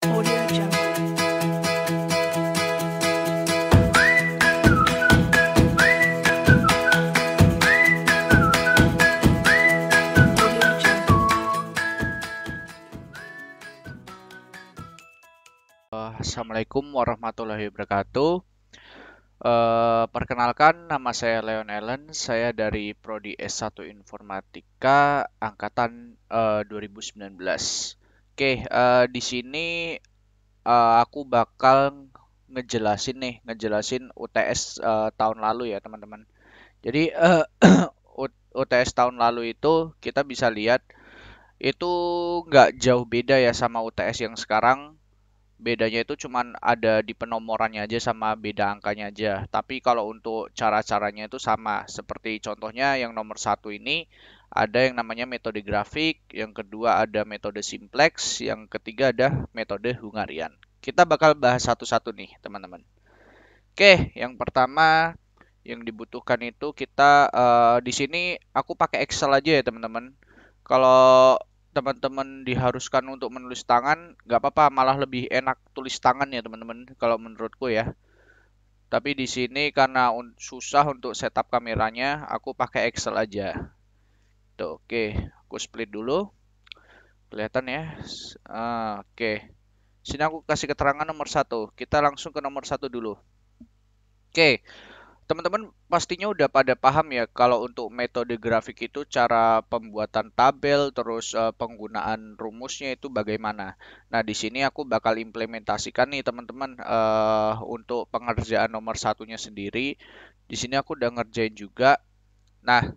Audio Jungle. Audio Jungle. Assalamualaikum warahmatullahi wabarakatuh. Perkenalkan, nama saya Leon Allen. Saya dari Prodi S1 Informatika angkatan 2019. Oke, di sini aku bakal ngejelasin UTS tahun lalu ya, teman-teman. Jadi UTS tahun lalu itu kita bisa lihat itu nggak jauh beda ya sama UTS yang sekarang. Bedanya itu cuman ada di penomorannya aja sama beda angkanya aja. Tapi kalau untuk cara-caranya itu sama. Seperti contohnya yang nomor satu ini ada yang namanya metode grafik, yang kedua ada metode simplex, yang ketiga ada metode Hungarian. Kita bakal bahas satu-satu nih, teman-teman. Oke, yang pertama yang dibutuhkan itu kita di sini aku pakai Excel aja ya, teman-teman. Kalau teman-teman diharuskan untuk menulis tangan, nggak apa-apa, malah lebih enak tulis tangan ya teman-teman, kalau menurutku ya. Tapi di sini karena susah untuk setup kameranya, aku pakai Excel aja. Tuh, oke, aku split dulu, kelihatan ya. Oke, sini aku kasih keterangan nomor satu. Kita langsung ke nomor satu dulu. Oke, teman-teman pastinya udah pada paham ya kalau untuk metode grafik itu cara pembuatan tabel terus penggunaan rumusnya itu bagaimana. Nah, di sini aku bakal implementasikan nih teman-teman untuk pengerjaan nomor satunya sendiri. Di sini aku udah ngerjain juga. Nah,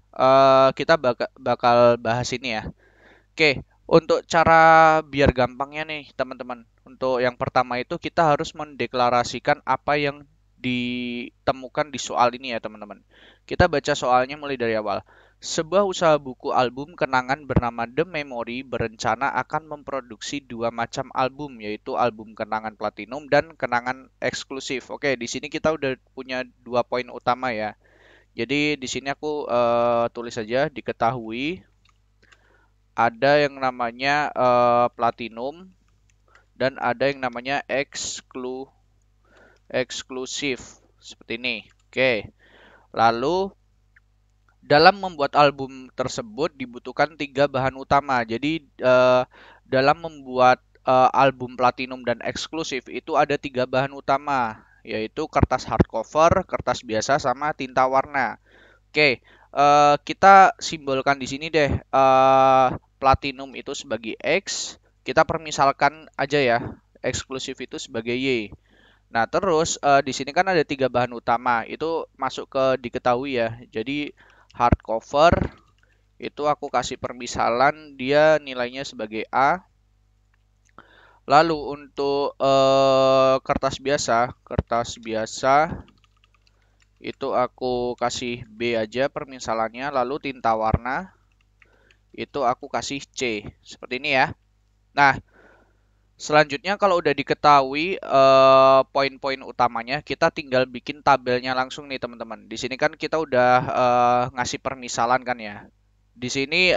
kita bakal bahas ini ya. Oke, untuk cara biar gampangnya nih teman-teman. Untuk yang pertama itu kita harus mendeklarasikan apa yang ditemukan di soal ini ya teman-teman. Kita baca soalnya mulai dari awal. Sebuah usaha buku album kenangan bernama The Memory berencana akan memproduksi dua macam album, yaitu album kenangan platinum dan kenangan eksklusif. Oke, di sini kita udah punya dua poin utama ya. Jadi di sini aku tulis saja diketahui ada yang namanya platinum dan ada yang namanya eksklusif seperti ini. Oke. Lalu dalam membuat album tersebut dibutuhkan tiga bahan utama. Jadi dalam membuat album platinum dan eksklusif itu ada tiga bahan utama, yaitu kertas hardcover, kertas biasa, sama tinta warna. Oke, kita simbolkan di sini deh platinum itu sebagai X, kita permisalkan aja ya, eksklusif itu sebagai Y. Nah, terus di sini kan ada tiga bahan utama, itu masuk ke diketahui ya. Jadi hardcover itu aku kasih permisalan dia nilainya sebagai A. Lalu untuk kertas biasa itu aku kasih B aja permisalannya. Lalu tinta warna itu aku kasih C. Seperti ini ya. Nah, selanjutnya kalau udah diketahui poin-poin utamanya, kita tinggal bikin tabelnya langsung nih teman-teman. Di sini kan kita udah ngasih permisalan kan ya. Di sini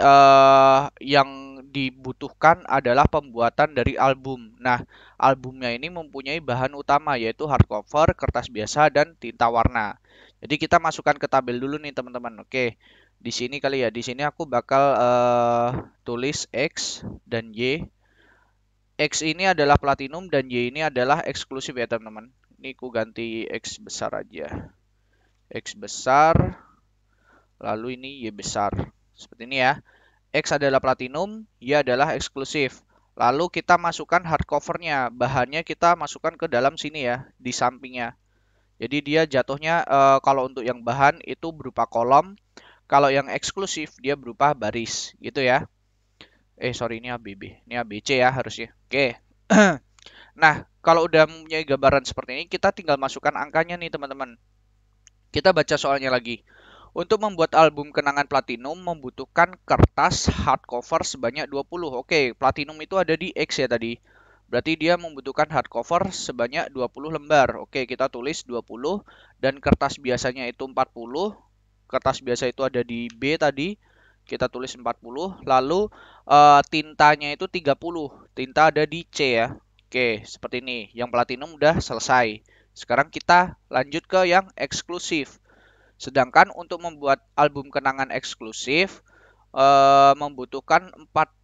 yang dibutuhkan adalah pembuatan dari album. Nah, albumnya ini mempunyai bahan utama yaitu hardcover, kertas biasa, dan tinta warna. Jadi kita masukkan ke tabel dulu nih teman-teman. Oke, di sini kali ya. Di sini aku bakal tulis X dan Y. X ini adalah platinum dan Y ini adalah eksklusif ya teman-teman. Ini aku ganti X besar aja. X besar, lalu ini Y besar. Seperti ini ya. X adalah platinum, Y adalah eksklusif. Lalu kita masukkan hardcovernya. Bahannya kita masukkan ke dalam sini ya, di sampingnya. Jadi dia jatuhnya kalau untuk yang bahan itu berupa kolom. Kalau yang eksklusif dia berupa baris gitu ya. Sorry, ini ABB. Ini ABC ya harusnya. Oke. Nah, kalau udah mempunyai gambaran seperti ini, kita tinggal masukkan angkanya nih teman-teman. Kita baca soalnya lagi. Untuk membuat album kenangan platinum membutuhkan kertas hardcover sebanyak 20. Oke, platinum itu ada di X ya tadi. Berarti dia membutuhkan hardcover sebanyak 20 lembar. Oke, kita tulis 20 dan kertas biasanya itu 40. Kertas biasa itu ada di B tadi. Kita tulis 40. Lalu tintanya itu 30. Tinta ada di C ya. Oke, seperti ini. Yang platinum udah selesai. Sekarang kita lanjut ke yang eksklusif. Sedangkan untuk membuat album kenangan eksklusif membutuhkan 40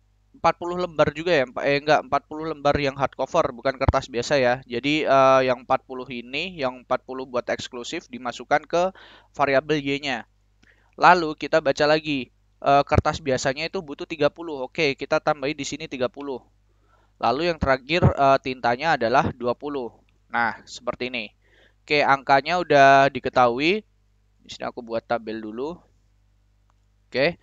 lembar juga ya. Enggak, 40 lembar yang hardcover, bukan kertas biasa ya. Jadi yang 40 ini, yang 40 buat eksklusif dimasukkan ke variabel Y-nya. Lalu kita baca lagi. Kertas biasanya itu butuh 30. Oke, kita tambahin di sini 30. Lalu yang terakhir tintanya adalah 20. Nah, seperti ini. Oke, angkanya udah diketahui. Di sini aku buat tabel dulu. Oke.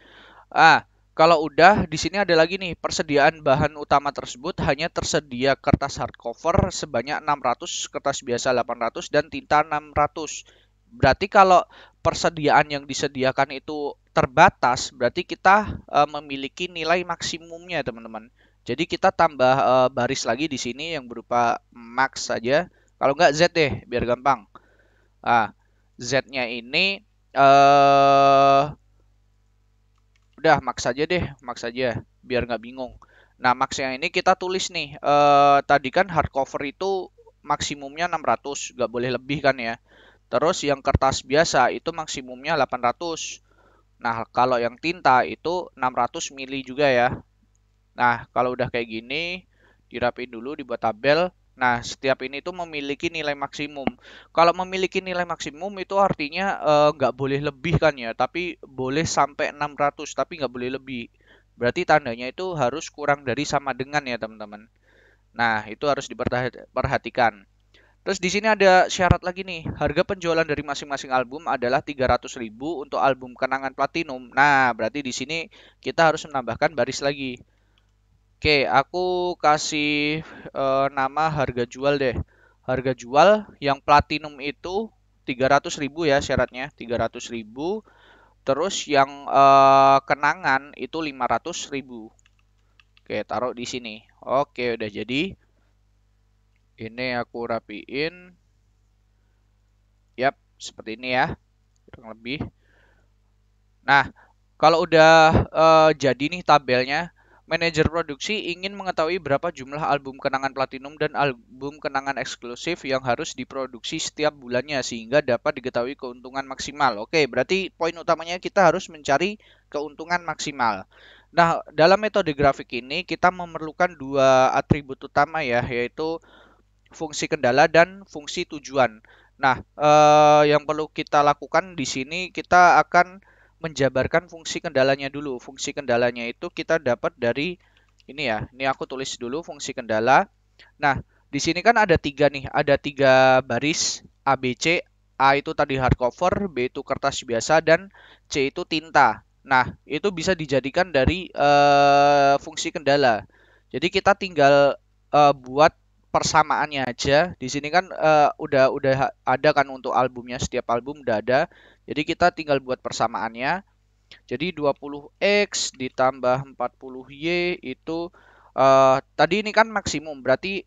Kalau udah di sini ada lagi nih, persediaan bahan utama tersebut hanya tersedia kertas hardcover sebanyak 600, kertas biasa 800 dan tinta 600. Berarti kalau persediaan yang disediakan itu terbatas, berarti kita memiliki nilai maksimumnya, teman-teman. Jadi kita tambah baris lagi di sini yang berupa max saja. Kalau nggak Z deh, biar gampang. Z-nya ini udah max saja deh, max saja biar nggak bingung. Nah, max yang ini kita tulis nih. Tadi kan hardcover itu maksimumnya 600, nggak boleh lebih kan ya. Terus yang kertas biasa itu maksimumnya 800. Nah, kalau yang tinta itu 600 mili juga ya. Nah, kalau udah kayak gini, dirapiin dulu, dibuat tabel. Nah, setiap ini tuh memiliki nilai maksimum. Kalau memiliki nilai maksimum itu artinya nggak boleh lebih kan ya, tapi boleh sampai 600, tapi nggak boleh lebih. Berarti tandanya itu harus kurang dari sama dengan ya, teman-teman. Nah, itu harus diperhatikan. Terus di sini ada syarat lagi nih. Harga penjualan dari masing-masing album adalah 300.000 untuk album kenangan platinum. Nah, berarti di sini kita harus menambahkan baris lagi. Oke, aku kasih nama harga jual deh. Harga jual yang platinum itu 300.000 ya syaratnya, 300.000. Terus yang kenangan itu 500.000. Oke, taruh di sini. Oke, udah jadi. Ini aku rapiin. Yap, seperti ini ya, kurang lebih. Nah, kalau udah jadi nih tabelnya, manajer produksi ingin mengetahui berapa jumlah album kenangan platinum dan album kenangan eksklusif yang harus diproduksi setiap bulannya sehingga dapat diketahui keuntungan maksimal. Oke, berarti poin utamanya kita harus mencari keuntungan maksimal. Nah, dalam metode grafik ini kita memerlukan dua atribut utama ya, yaitu fungsi kendala dan fungsi tujuan. Nah, yang perlu kita lakukan di sini kita akan menjabarkan fungsi kendalanya dulu. Fungsi kendalanya itu kita dapat dari ini ya. Ini aku tulis dulu fungsi kendala. Nah, di sini kan ada tiga nih, ada tiga baris A, B, C. A itu tadi hardcover, B itu kertas biasa, dan C itu tinta. Nah, itu bisa dijadikan dari fungsi kendala. Jadi kita tinggal buat persamaannya aja. Di sini kan udah ada kan untuk albumnya, setiap album udah ada. Jadi kita tinggal buat persamaannya. Jadi 20X ditambah 40Y itu tadi ini kan maksimum, berarti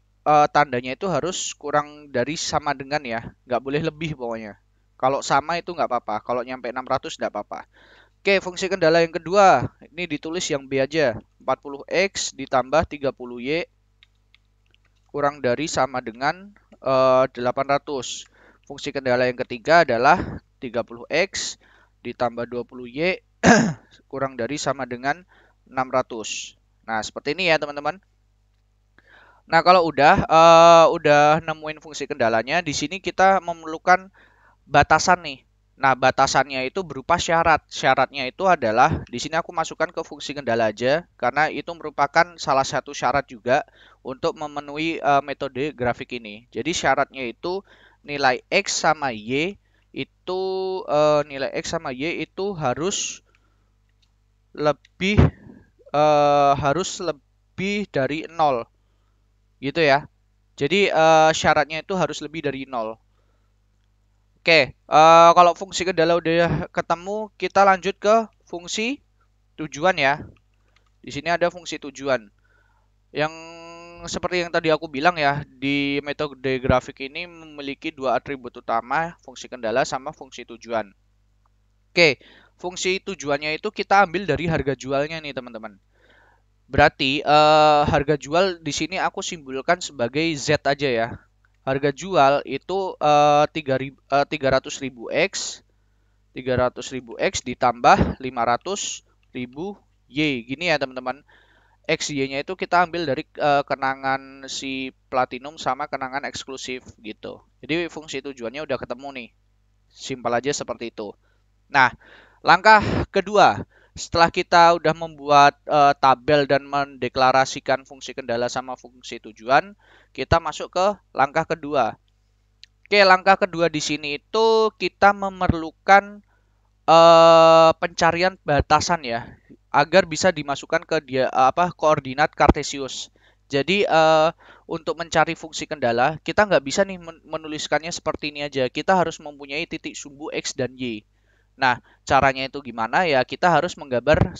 tandanya itu harus kurang dari sama dengan ya. Nggak boleh lebih pokoknya. Kalau sama itu nggak apa-apa. Kalau nyampe 600 nggak apa-apa. Oke, fungsi kendala yang kedua. Ini ditulis yang B aja. 40X ditambah 30Y kurang dari sama dengan 800. Fungsi kendala yang ketiga adalah 30X ditambah 20Y kurang dari sama dengan 600. Nah, seperti ini ya, teman-teman. Nah, kalau udah nemuin fungsi kendalanya, di sini kita memerlukan batasan nih. Nah, batasannya itu berupa syarat. Syaratnya itu adalah di sini aku masukkan ke fungsi kendala aja karena itu merupakan salah satu syarat juga untuk memenuhi metode grafik ini. Jadi syaratnya itu nilai X sama Y itu lebih harus lebih dari 0 gitu ya. Jadi syaratnya itu harus lebih dari 0. Oke, kalau fungsi kendala udah ketemu, kita lanjut ke fungsi tujuan ya. Di sini ada fungsi tujuan. Yang seperti yang tadi aku bilang ya, di metode grafik ini memiliki dua atribut utama, fungsi kendala sama fungsi tujuan. Oke, fungsi tujuannya itu kita ambil dari harga jualnya nih, teman-teman. Berarti harga jual di sini aku simbolkan sebagai Z aja ya. Harga jual itu 300.000 X, 300.000 X ditambah 500.000 Y. Gini ya teman-teman. X Y-nya itu kita ambil dari kenangan si platinum sama kenangan eksklusif gitu. Jadi fungsi tujuannya udah ketemu nih. Simpel aja seperti itu. Nah, langkah kedua, setelah kita udah membuat tabel dan mendeklarasikan fungsi kendala sama fungsi tujuan, kita masuk ke langkah kedua. Oke, langkah kedua di sini itu kita memerlukan pencarian batasan ya, agar bisa dimasukkan ke dia koordinat kartesius. Jadi untuk mencari fungsi kendala, kita nggak bisa nih menuliskannya seperti ini aja. Kita harus mempunyai titik sumbu X dan Y. Nah, caranya itu gimana ya? Kita harus menggambar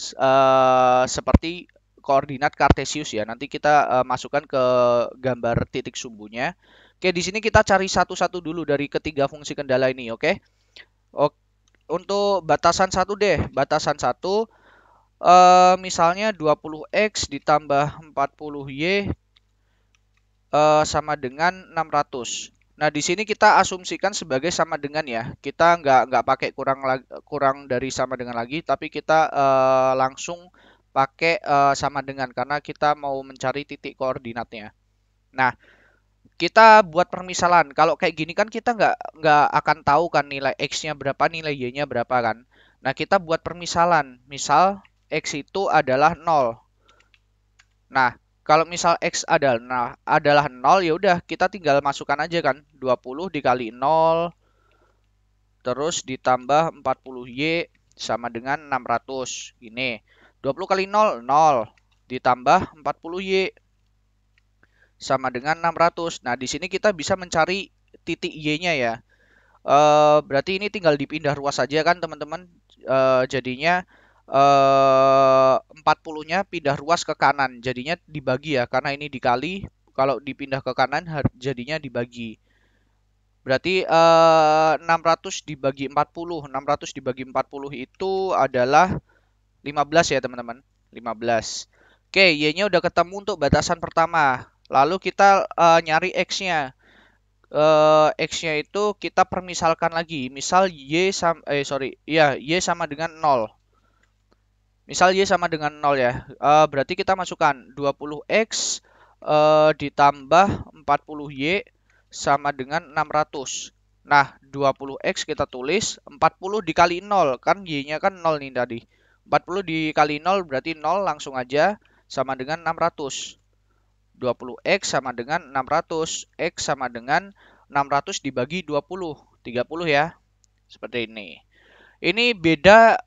seperti koordinat kartesius ya. Nanti kita masukkan ke gambar titik sumbunya. Oke, di sini kita cari satu-satu dulu dari ketiga fungsi kendala ini, oke? Oke, untuk batasan satu deh. Batasan satu, misalnya 20x ditambah 40y sama dengan 600. Nah, di sini kita asumsikan sebagai sama dengan ya. Kita nggak pakai kurang dari sama dengan lagi, tapi kita langsung pakai sama dengan karena kita mau mencari titik koordinatnya. Nah, kita buat permisalan. Kalau kayak gini kan kita nggak akan tahu kan nilai x-nya berapa, nilai y-nya berapa kan. Nah, kita buat permisalan. Misal x itu adalah 0. Nah, kalau misal X adalah 0, ya udah kita tinggal masukkan aja kan. 20 dikali 0 terus ditambah 40Y sama dengan 600. Gini. 20 kali 0 0 ditambah 40Y sama dengan 600. Nah, di sini kita bisa mencari titik Y-nya ya. Berarti ini tinggal dipindah ruas saja kan teman-teman. Jadinya 40-nya pindah ruas ke kanan, jadinya dibagi ya, karena ini dikali, kalau dipindah ke kanan jadinya dibagi. Berarti 600 dibagi 40, 600 dibagi 40 itu adalah 15 ya teman-teman, 15. Oke, Y-nya udah ketemu untuk batasan pertama. Lalu kita nyari X-nya. X-nya itu kita permisalkan lagi. Misal Y sama dengan 0. Misal Y sama dengan 0 ya. Berarti kita masukkan 20X ditambah 40Y sama dengan 600. Nah, 20X kita tulis 40 dikali 0. Kan Y-nya kan 0 nih tadi. 40 dikali 0 berarti 0 langsung aja sama dengan 600. 20X sama dengan 600. X sama dengan 600 dibagi 20. 30 ya. Seperti ini. Ini beda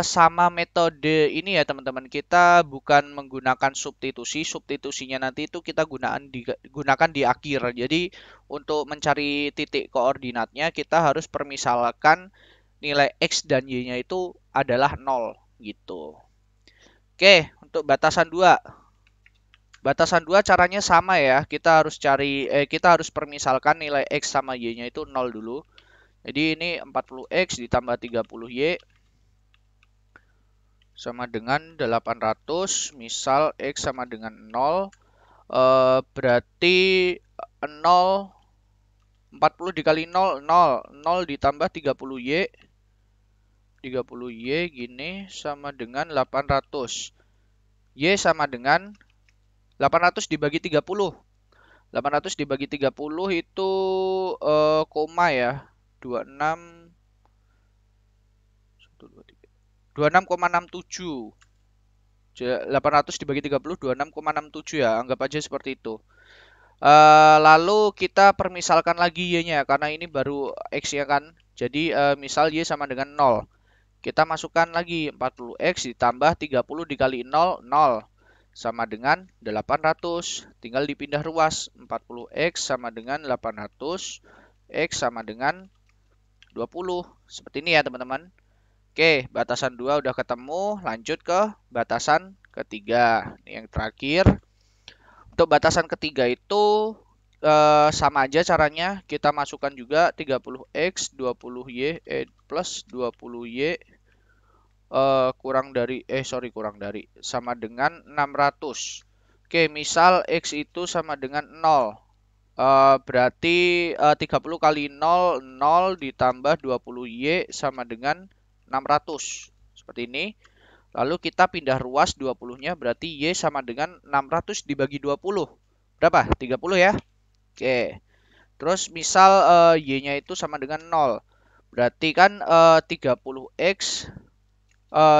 sama metode ini ya teman-teman. Kita bukan menggunakan substitusi. Substitusinya nanti itu kita gunakan di akhir. Jadi untuk mencari titik koordinatnya kita harus permisalkan nilai X dan Y-nya itu adalah 0 gitu. Oke, untuk batasan 2. Batasan 2 caranya sama ya. Kita harus permisalkan nilai X sama Y-nya itu 0 dulu. Jadi ini 40X ditambah 30Y sama dengan 800. Misal X sama dengan 0. Berarti 0, 40 dikali 0, 0. 0 ditambah 30Y. 30Y gini sama dengan 800. Y sama dengan 800 dibagi 30. 800 dibagi 30 itu koma ya. 26 26,67. 800 dibagi 30 26,67 ya, anggap aja seperti itu. Lalu kita permisalkan lagi Y-nya karena ini baru X-nya kan. Jadi misal Y sama dengan 0. Kita masukkan lagi 40X ditambah 30 dikali 0, 0 sama dengan 800. Tinggal dipindah ruas. 40X sama dengan 800. X sama dengan 20. Seperti ini ya teman-teman. Oke, batasan 2 udah ketemu. Lanjut ke batasan ketiga. Ini yang terakhir. Untuk batasan ketiga itu sama aja caranya. Kita masukkan juga 30X, 20Y, plus 20Y kurang dari sama dengan 600. Oke, misal X itu sama dengan 0. Berarti 30 kali 0, 0 ditambah 20Y sama dengan 600. Seperti ini. Lalu kita pindah ruas 20-nya, berarti Y sama dengan 600 dibagi 20. Berapa? 30 ya? Oke. Terus misal Y-nya itu sama dengan 0. Berarti kan 30X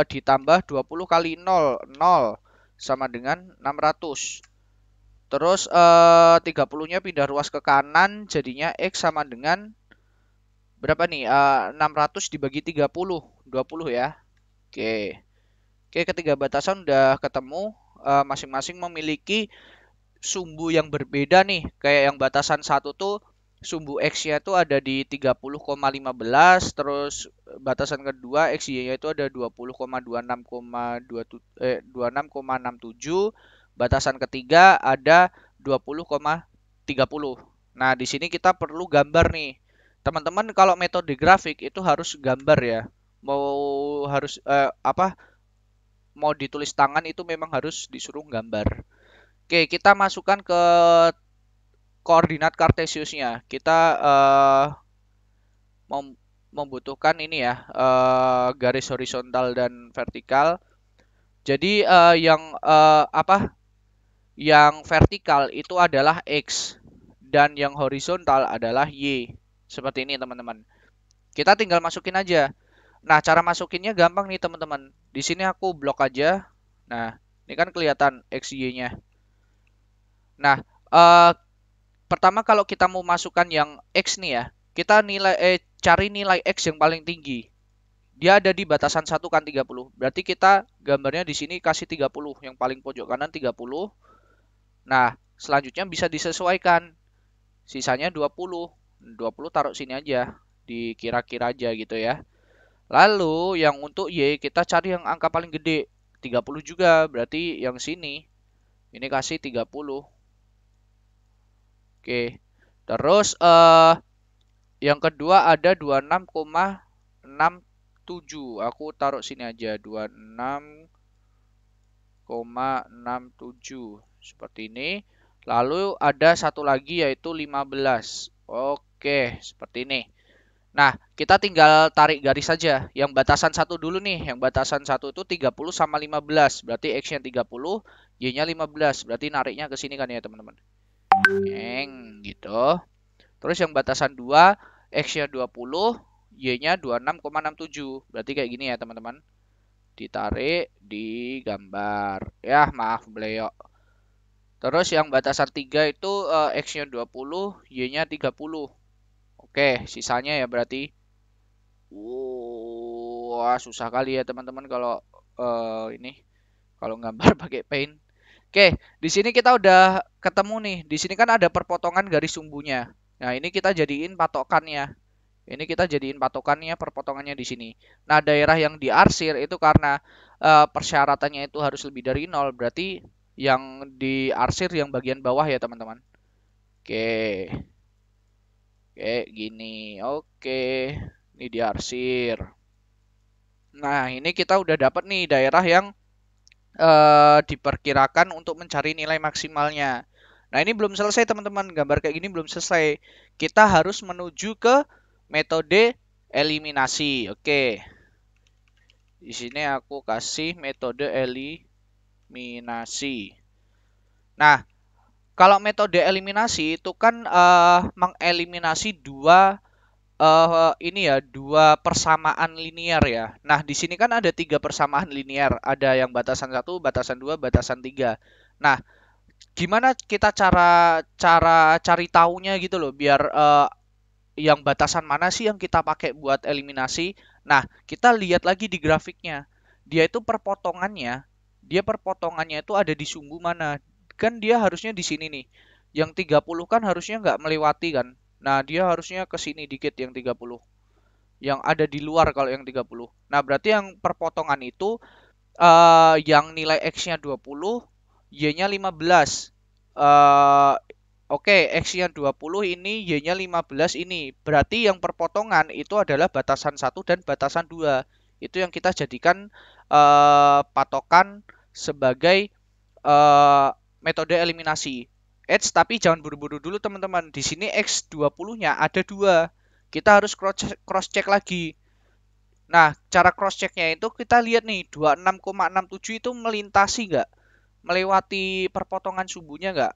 ditambah 20 kali 0, 0 sama dengan 600. Terus 30-nya pindah ruas ke kanan, jadinya X sama dengan berapa nih? 600 dibagi 30, 20 ya. Oke. Oke, ketiga batasan udah ketemu. Masing-masing memiliki sumbu yang berbeda nih. Kayak yang batasan satu tuh sumbu X-nya tuh ada di 30,15, terus batasan kedua XY-nya itu ada 26,67, batasan ketiga ada 20,30. Nah, di sini kita perlu gambar nih. Teman-teman kalau metode grafik itu harus gambar ya. Harus mau ditulis tangan itu memang harus disuruh gambar. Oke, kita masukkan ke koordinat kartesiusnya. Kita membutuhkan ini ya, garis horizontal dan vertikal. Jadi yang vertikal itu adalah X dan yang horizontal adalah Y. Seperti ini teman-teman. Kita tinggal masukin aja. Nah, cara masukinnya gampang nih teman-teman. Di sini aku blok aja. Nah, ini kan kelihatan X, Y-nya. Nah, pertama kalau kita mau masukkan yang X nih ya, kita cari nilai X yang paling tinggi. Dia ada di batasan 1 kan 30. Berarti kita gambarnya di sini kasih 30, yang paling pojok kanan 30. Nah, selanjutnya bisa disesuaikan. Sisanya 20. 20 taruh sini aja, dikira-kira aja gitu ya. Lalu yang untuk Y kita cari yang angka paling gede, 30 juga, berarti yang sini. Ini kasih 30. Oke. Terus yang kedua ada 26,67. Aku taruh sini aja 26,67 seperti ini. Lalu ada satu lagi yaitu 15. Oke, seperti ini. Nah, kita tinggal tarik garis saja. Yang batasan satu dulu nih. Yang batasan satu itu 30 sama 15. Berarti X-nya 30, Y-nya 15. Berarti nariknya ke sini kan ya teman-teman. Gitu. Terus yang batasan 2, X-nya 20, Y-nya 26,67. Berarti kayak gini ya teman-teman. Ditarik di gambar. Ya, maaf beleyok. Terus yang batasan 3 itu X-nya 20, Y-nya 30. Oke, sisanya ya berarti. Wah, susah kali ya teman-teman kalau ini kalau gambar pakai paint. Oke, di sini kita udah ketemu nih. Di sini kan ada perpotongan garis sumbunya. Nah, ini kita jadiin patokannya. Ini kita jadiin patokannya, perpotongannya di sini. Nah, daerah yang diarsir itu karena persyaratannya itu harus lebih dari 0, berarti yang diarsir yang bagian bawah ya, teman-teman. Oke. Oke, gini. Oke. Ini diarsir. Nah, ini kita udah dapat nih daerah yang diperkirakan untuk mencari nilai maksimalnya. Nah, ini belum selesai teman-teman. Gambar kayak gini belum selesai. Kita harus menuju ke metode eliminasi. Oke. Di sini aku kasih metode eliminasi. Nah, kalau metode eliminasi itu kan mengeliminasi dua persamaan linear ya. Nah, di sini kan ada 3 persamaan linear. Ada yang batasan 1, batasan 2, batasan 3. Nah, gimana kita cara cari taunya gitu loh, biar yang batasan mana sih yang kita pakai buat eliminasi. Nah, kita lihat lagi di grafiknya. Dia perpotongannya itu ada di sumbu mana. Kan dia harusnya di sini nih. Yang 30 kan harusnya nggak melewati kan. Nah, dia harusnya ke sini dikit yang 30. Yang ada di luar kalau yang 30. Nah, berarti yang perpotongan itu yang nilai X-nya 20, Y-nya 15. Oke, X-nya 20 ini, Y-nya 15 ini. Berarti yang perpotongan itu adalah batasan 1 dan batasan 2. Itu yang kita jadikan patokan sebagai metode eliminasi. Tapi jangan buru-buru dulu teman-teman. Di sini X20-nya ada 2. Kita harus cross check lagi. Nah, cara cross checknya itu kita lihat nih 26,67 itu melintasi nggak? Melewati perpotongan sumbunya nggak?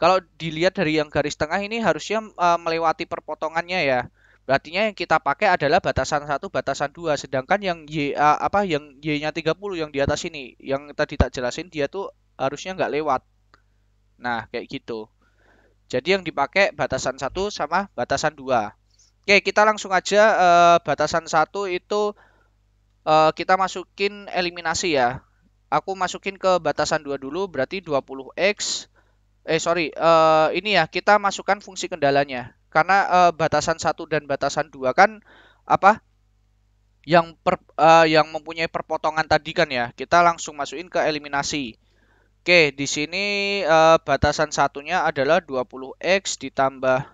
Kalau dilihat dari yang garis tengah ini harusnya melewati perpotongannya ya. Berarti yang kita pakai adalah batasan 1, batasan 2. Sedangkan yang yang Y-nya 30 yang di atas ini, yang tadi tak jelasin dia tuh harusnya nggak lewat. Nah, kayak gitu. Jadi yang dipakai batasan 1 sama batasan 2. Oke, kita langsung aja batasan 1 itu kita masukin eliminasi ya. Aku masukin ke batasan 2 dulu, berarti 20x. Ini ya, kita masukkan fungsi kendalanya. Karena batasan 1 dan batasan 2 kan apa? Yang mempunyai perpotongan tadi kan ya. Kita langsung masukin ke eliminasi. Oke, di sini batasan satunya adalah 20x ditambah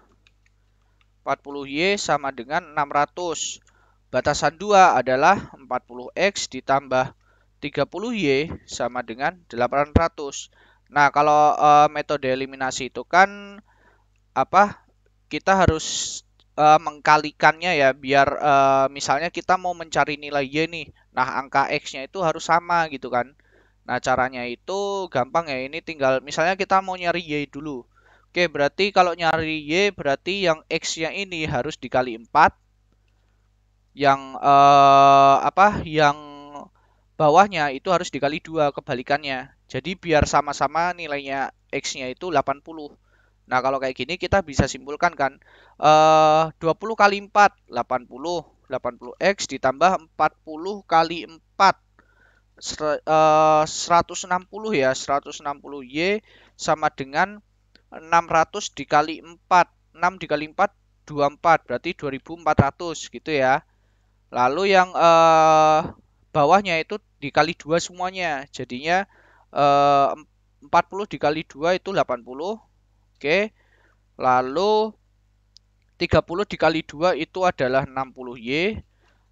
40y sama dengan 600. Batasan 2 adalah 40x ditambah 30y sama dengan 800. Nah, kalau metode eliminasi itu kan apa? Kita harus mengkalikannya ya biar misalnya kita mau mencari nilai y nih. Nah, angka x-nya itu harus sama gitu kan. Nah, caranya itu gampang ya. Ini tinggal misalnya kita mau nyari y dulu. Oke, berarti kalau nyari y berarti yang x-nya ini harus dikali 4. Yang yang bawahnya itu harus dikali 2 kebalikannya. Jadi biar sama-sama nilainya x-nya itu 80. Nah, kalau kayak gini kita bisa simpulkan kan 20 kali 4 80. 80x ditambah 40 kali 4 160 ya. 160 y sama dengan 600 dikali 4. 6 dikali 4 24 berarti 2400 gitu ya. Lalu yang bawahnya itu dikali 2 semuanya. Jadinya 40 dikali 2 itu 80. Oke. Lalu 30 dikali 2 itu adalah 60y.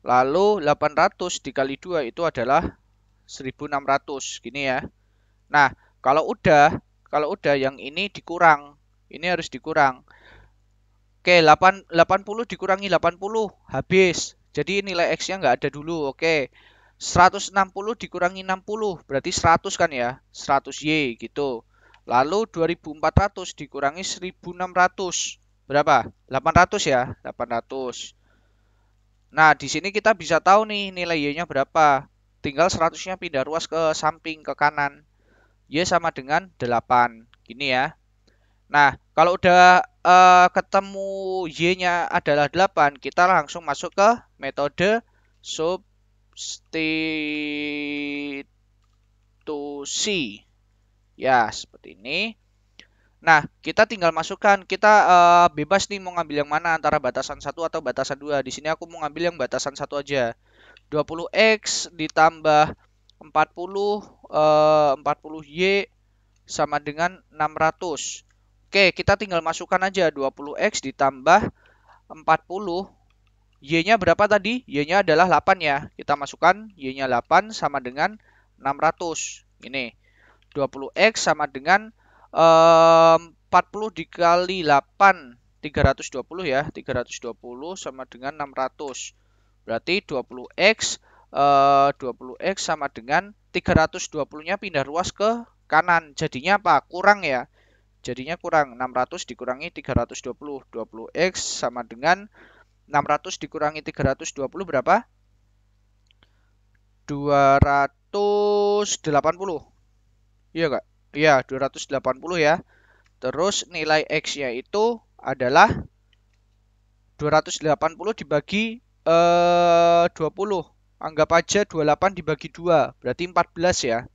Lalu 800 dikali 2 itu adalah 1600. Gini ya. Nah, kalau udah yang ini dikurang. Ini harus dikurang. Oke, 80 dikurangi 80 habis. Jadi nilai X-nya nggak ada dulu. Oke. 160 dikurangi 60 berarti 100 kan ya. 100Y gitu. Lalu 2400 dikurangi 1600 berapa? 800 ya. 800. Nah, di sini kita bisa tahu nih nilai Y-nya berapa. Tinggal 100-nya pindah ruas ke samping ke kanan. Y sama dengan 8. Gini ya. Nah, kalau udah ketemu Y-nya adalah 8, kita langsung masuk ke metode substitusi. Ya, seperti ini. Nah, kita tinggal masukkan. Kita bebas nih mau ngambil yang mana antara batasan 1 atau batasan 2. Di sini aku mau ngambil yang batasan 1 aja. 20x ditambah 40 40y sama dengan 600. Oke, kita tinggal masukkan aja 20x ditambah 40. Y-nya berapa tadi? Y-nya adalah 8 ya. Kita masukkan Y-nya 8 sama dengan 600. Ini 20x sama dengan 40 dikali 8 320 ya. 320 sama dengan 600. Berarti 20x 20x sama dengan 320-nya pindah ruas ke kanan. Jadinya apa? Kurang ya. Jadinya kurang 600 dikurangi 320. 20x sama dengan 600 dikurangi 320 berapa? 280. Iya enggak? Iya, 280 ya. Terus nilai X-nya itu adalah 280 dibagi 20. Anggap aja 28 dibagi 2. Berarti 14 ya.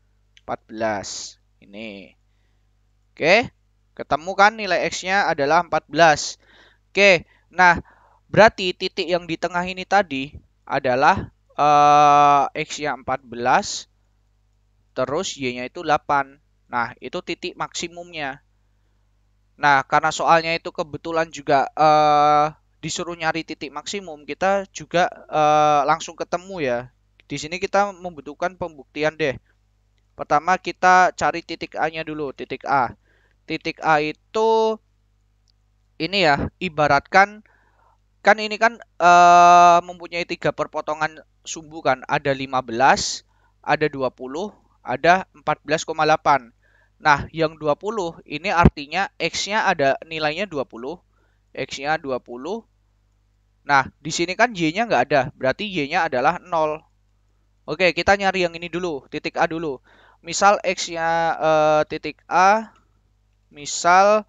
14. Ini. Oke. Ketemu kan nilai X-nya adalah 14. Oke. Nah, berarti titik yang di tengah ini tadi adalah X-nya 14. Terus Y-nya itu 8. Nah, itu titik maksimumnya. Nah, karena soalnya itu kebetulan juga disuruh nyari titik maksimum, kita juga langsung ketemu ya. Di sini kita membutuhkan pembuktian deh. Pertama kita cari titik A-nya dulu, titik A. Titik A itu ini ya, ibaratkan kan ini kan mempunyai 3 perpotongan sumbu kan, ada 15, ada 20, ada 14,8. Nah, yang 20 ini artinya X-nya ada nilainya 20, X-nya 20. Nah, di sini kan Y-nya nggak ada, berarti Y-nya adalah 0. Oke, kita nyari yang ini dulu, titik A dulu. Misal X-nya titik A, misal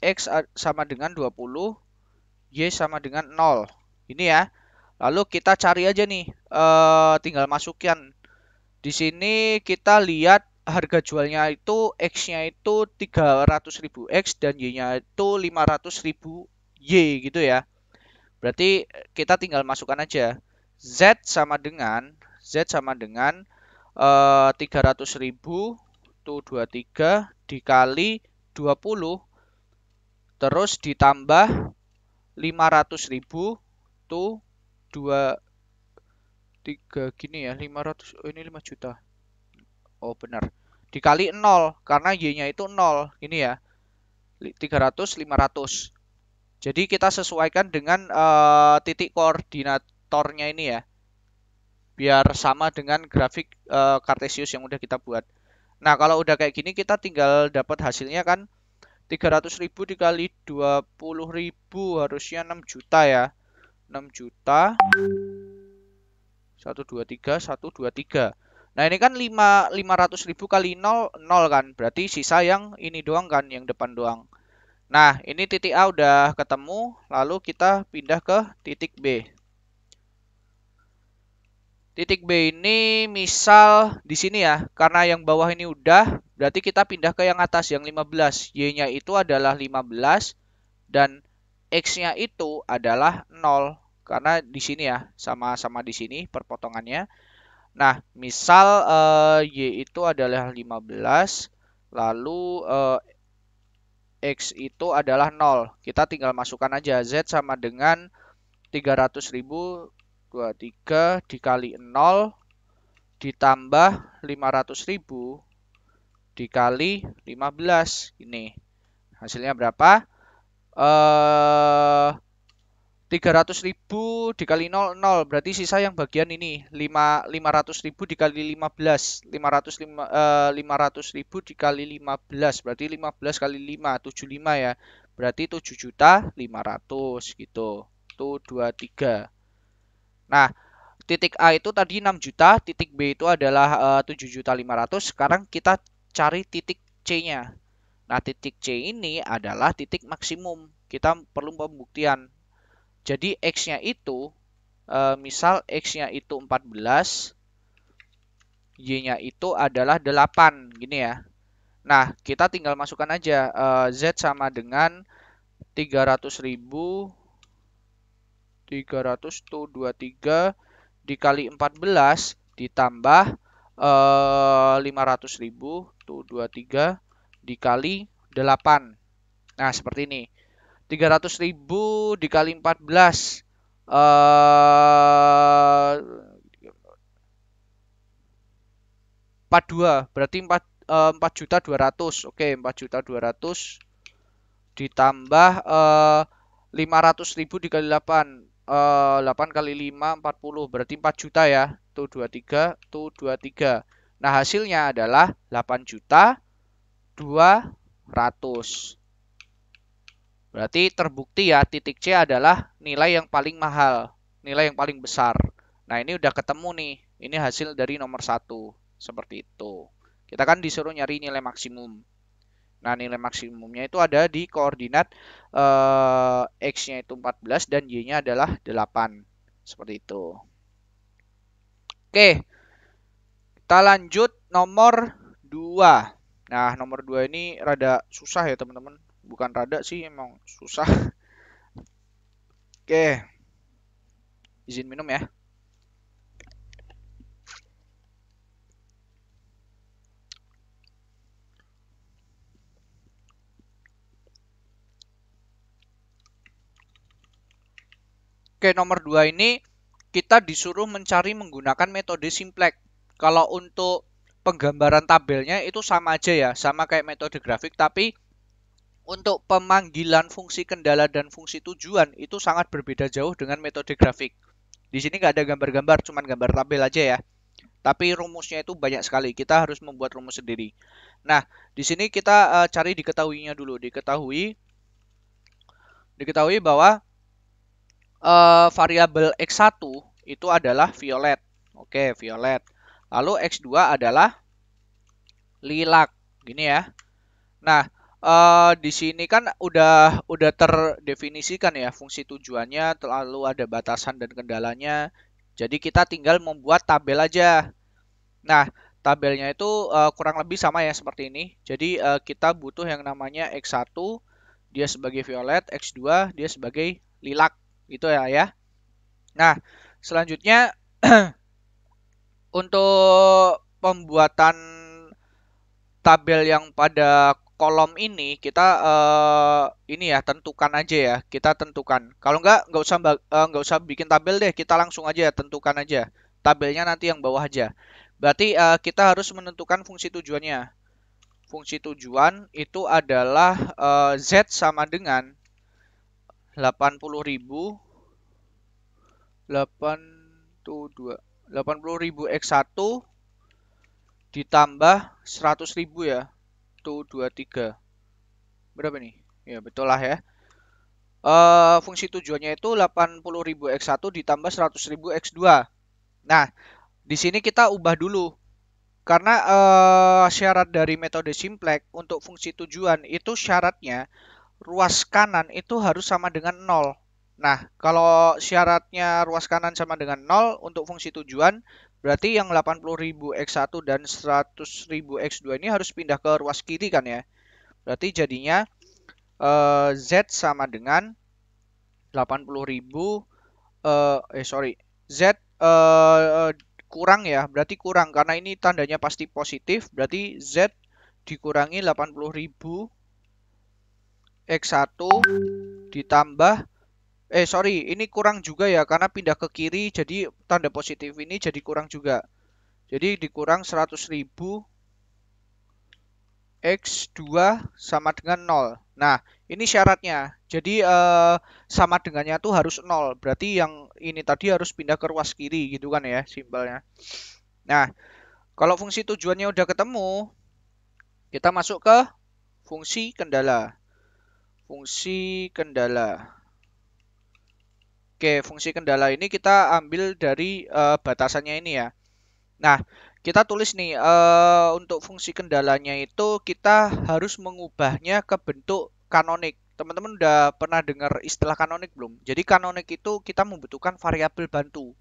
X sama dengan 20, Y sama dengan 0. Ini ya. Lalu kita cari aja nih, tinggal masukkan. Di sini kita lihat harga jualnya itu X-nya itu 300.000 X dan Y-nya itu 500.000 Y gitu ya. Berarti kita tinggal masukkan aja. Z sama dengan 300.000 tuh 23 dikali 20 terus ditambah 500.000 tuh 2 3 gini ya, 500, oh ini 5 juta. Oh benar. Dikali 0 karena Y-nya itu 0. Ini ya. 300 500. Jadi kita sesuaikan dengan titik koordinatornya ini ya. Biar sama dengan grafik Cartesius yang udah kita buat. Nah, kalau udah kayak gini kita tinggal dapat hasilnya kan 300.000 dikali 20.000 harusnya 6 juta ya. 6 juta 123 123. Nah, ini kan 500.000 kali 0 0 kan. Berarti sisa yang ini doang kan, yang depan doang. Nah, ini titik A udah ketemu, lalu kita pindah ke titik B. Titik B ini misal di sini ya, karena yang bawah ini udah, berarti kita pindah ke yang atas, yang 15. Y-nya itu adalah 15 dan X-nya itu adalah 0. Karena di sini ya, sama-sama di sini perpotongannya. Nah, misal Y itu adalah 15, lalu X itu adalah 0. Kita tinggal masukkan aja, Z sama dengan 300.000 23 dikali 0 ditambah 500.000 dikali 15. Ini hasilnya berapa? 300.000 dikali 0 0, berarti sisa yang bagian ini 500.000 dikali 15, 500.000 dikali 15, berarti 15 kali 5 75 ya, berarti 7.500.000 gitu. Itu 23. Nah, titik A itu tadi 6 juta, titik B itu adalah 7.500.000. Sekarang kita cari titik C-nya. Nah, titik C ini adalah titik maksimum. Kita perlu pembuktian. Jadi X-nya itu, misal X-nya itu 14, Y-nya itu adalah 8, gini ya. Nah, kita tinggal masukkan aja, Z sama dengan 300.000, 300 tuh 23 dikali 14 ditambah 500.000 tuh 23 dikali 8. Nah, seperti ini. 300.000 dikali 14 42, berarti 4.200.000. Oke, 4.200.000 ditambah 500.000 dikali 8. 8 kali 5 40, berarti 4 juta ya. Tuh 23, tuh 23. Nah, hasilnya adalah 8.200.000. Berarti terbukti ya, titik C adalah nilai yang paling mahal, nilai yang paling besar. Nah, ini udah ketemu nih. Ini hasil dari nomor 1. Seperti itu. Kita kan disuruh nyari nilai maksimum. Nah, nilai maksimumnya itu ada di koordinat X-nya itu 14 dan Y-nya adalah 8. Seperti itu. Oke, kita lanjut nomor 2. Nah, nomor 2 ini rada susah ya teman-teman. Bukan rada sih, emang susah. Oke, izin minum ya. Oke, nomor 2 ini kita disuruh mencari menggunakan metode simplex. Kalau untuk penggambaran tabelnya itu sama aja ya, sama kayak metode grafik, tapi untuk pemanggilan fungsi kendala dan fungsi tujuan itu sangat berbeda jauh dengan metode grafik. Di sini nggak ada gambar-gambar, cuman gambar tabel aja ya. Tapi rumusnya itu banyak sekali. Kita harus membuat rumus sendiri. Nah, di sini kita cari diketahuinya dulu. Diketahui bahwa variabel X1 itu adalah violet. Oke, violet. Lalu X2 adalah lilac. Gini ya. Nah, di sini kan udah terdefinisikan ya fungsi tujuannya, lalu ada batasan dan kendalanya. Jadi kita tinggal membuat tabel aja. Nah, tabelnya itu kurang lebih sama ya seperti ini. Jadi kita butuh yang namanya X1, dia sebagai violet, X2 dia sebagai lilac gitu ya. Nah, selanjutnya untuk pembuatan tabel yang pada kolom ini kita ini ya tentukan aja ya, kita tentukan. Kalau nggak usah bikin tabel deh, kita langsung aja tentukan aja tabelnya nanti yang bawah aja. Berarti kita harus menentukan fungsi tujuannya. Fungsi tujuan itu adalah Z sama dengan 80.000 80.000 X1 ditambah 100.000 ya. Tuh 23. Berapa nih? Ya, betul lah ya. Fungsi tujuannya itu 80.000 X1 ditambah 100.000 X2. Nah, di sini kita ubah dulu. Karena syarat dari metode simplex untuk fungsi tujuan itu syaratnya ruas kanan itu harus sama dengan 0. Nah, kalau syaratnya ruas kanan sama dengan 0 untuk fungsi tujuan, berarti yang 80.000 X1 dan 100.000 X2 ini harus pindah ke ruas kiri kan ya. Berarti jadinya Z sama dengan 80.000 Z kurang ya, berarti kurang karena ini tandanya pasti positif, berarti Z dikurangi 80.000 X1 ditambah ini kurang juga ya karena pindah ke kiri jadi tanda positif ini jadi kurang juga. Jadi dikurang 100.000 X2 sama dengan 0. Nah, ini syaratnya. Jadi sama dengannya tuh harus 0. Berarti yang ini tadi harus pindah ke ruas kiri gitu kan ya, simpelnya. Nah, kalau fungsi tujuannya udah ketemu, kita masuk ke fungsi kendala. Fungsi kendala. Oke, fungsi kendala ini kita ambil dari batasannya ini ya. Nah, kita tulis nih untuk fungsi kendalanya itu kita harus mengubahnya ke bentuk kanonik. Teman-teman udah pernah dengar istilah kanonik belum? Jadi kanonik itu kita membutuhkan variabel bantu.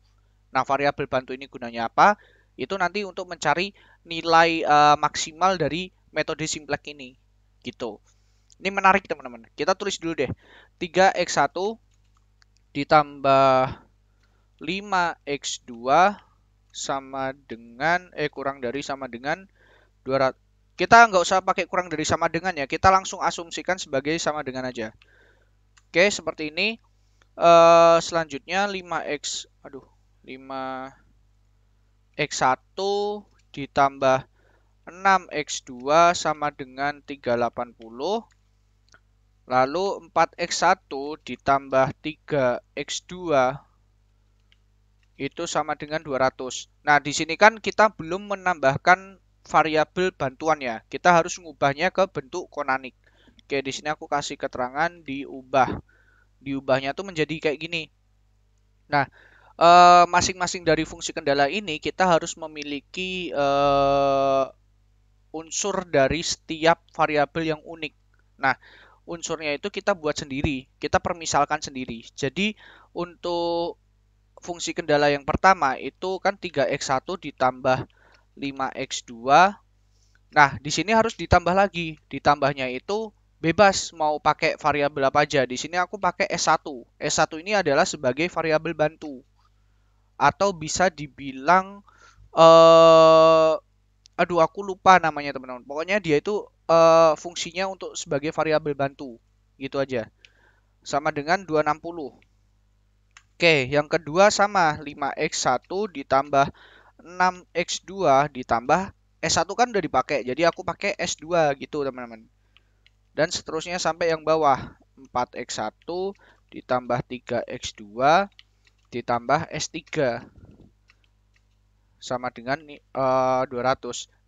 Nah, variabel bantu ini gunanya apa? Itu nanti untuk mencari nilai maksimal dari metode simplex ini. Gitu. Ini menarik teman-teman. Kita tulis dulu deh. 3x1 ditambah 5x2 sama dengan kurang dari sama dengan 200. Kita nggak usah pakai kurang dari sama dengan ya, kita langsung asumsikan sebagai sama dengan aja. Oke, seperti ini. Selanjutnya 5x1 ditambah 6x2 sama dengan 380. Lalu 4x1 ditambah 3x2 itu sama dengan 200. Nah, di sini kan kita belum menambahkan variabel bantuan ya. Kita harus mengubahnya ke bentuk konanik. Oke, di sini aku kasih keterangan diubah. Diubahnya tuh menjadi kayak gini. Nah, masing-masing dari fungsi kendala ini kita harus memiliki unsur dari setiap variabel yang unik. Nah, unsurnya itu kita buat sendiri, kita permisalkan sendiri. Jadi, untuk fungsi kendala yang pertama itu kan 3x1 ditambah 5x2. Nah, di sini harus ditambah lagi. Ditambahnya itu bebas mau pakai variabel apa aja. Di sini aku pakai S1. S1 ini adalah sebagai variabel bantu. Atau bisa dibilang aduh aku lupa namanya teman-teman. Pokoknya dia itu fungsinya untuk sebagai variabel bantu. Gitu aja. Sama dengan 260. Oke, yang kedua sama 5x1 ditambah 6x2 ditambah S1 kan udah dipakai. Jadi aku pakai S2 gitu, teman-teman. Dan seterusnya sampai yang bawah. 4x1 ditambah 3x2 ditambah S3 sama dengan 200.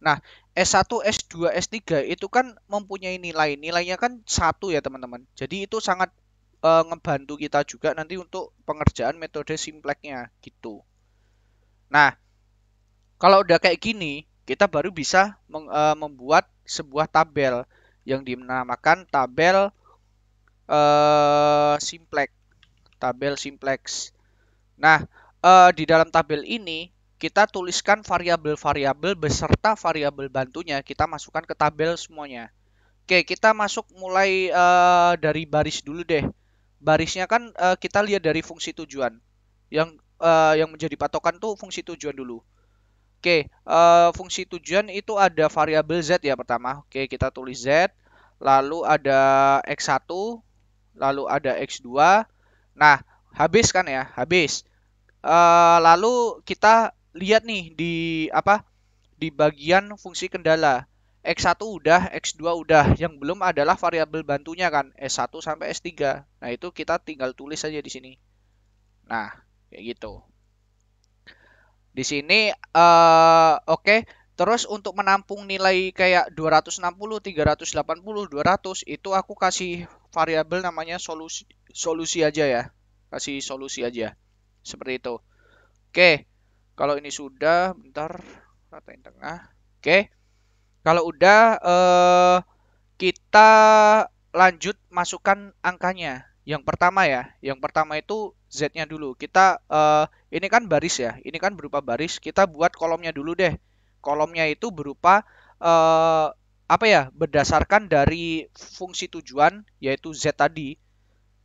Nah, S1, S2, S3 itu kan mempunyai nilai. Nilainya kan 1 ya, teman-teman. Jadi itu sangat ngebantu kita juga nanti untuk pengerjaan metode simpleknya gitu. Nah, kalau udah kayak gini, kita baru bisa membuat sebuah tabel yang dinamakan tabel simplex. Tabel simplex. Nah, di dalam tabel ini kita tuliskan variabel-variabel beserta variabel bantunya. Kita masukkan ke tabel semuanya. Oke, kita masuk mulai dari baris dulu deh. Barisnya kan kita lihat dari fungsi tujuan. Yang menjadi patokan tuh fungsi tujuan dulu. Oke, fungsi tujuan itu ada variabel Z ya pertama. Oke, kita tulis Z. Lalu ada X1, lalu ada X2. Nah, habis kan ya? Habis. Lalu kita lihat nih di apa? Di bagian fungsi kendala. X1 udah, X2 udah. Yang belum adalah variabel bantunya kan, S1 sampai S3. Nah, itu kita tinggal tulis saja di sini. Nah, kayak gitu. Di sini oke. Terus untuk menampung nilai kayak 260, 380, 200 itu aku kasih variabel namanya solusi aja ya. Kasih solusi aja. Seperti itu. Oke. Kalau ini sudah, bentar ratain tengah. Oke. Kalau udah kita lanjut masukkan angkanya. Yang pertama ya, yang pertama itu Z-nya dulu. Kita ini kan baris ya, ini kan berupa baris. Kita buat kolomnya dulu deh. Kolomnya itu berupa apa ya? Berdasarkan dari fungsi tujuan yaitu Z tadi.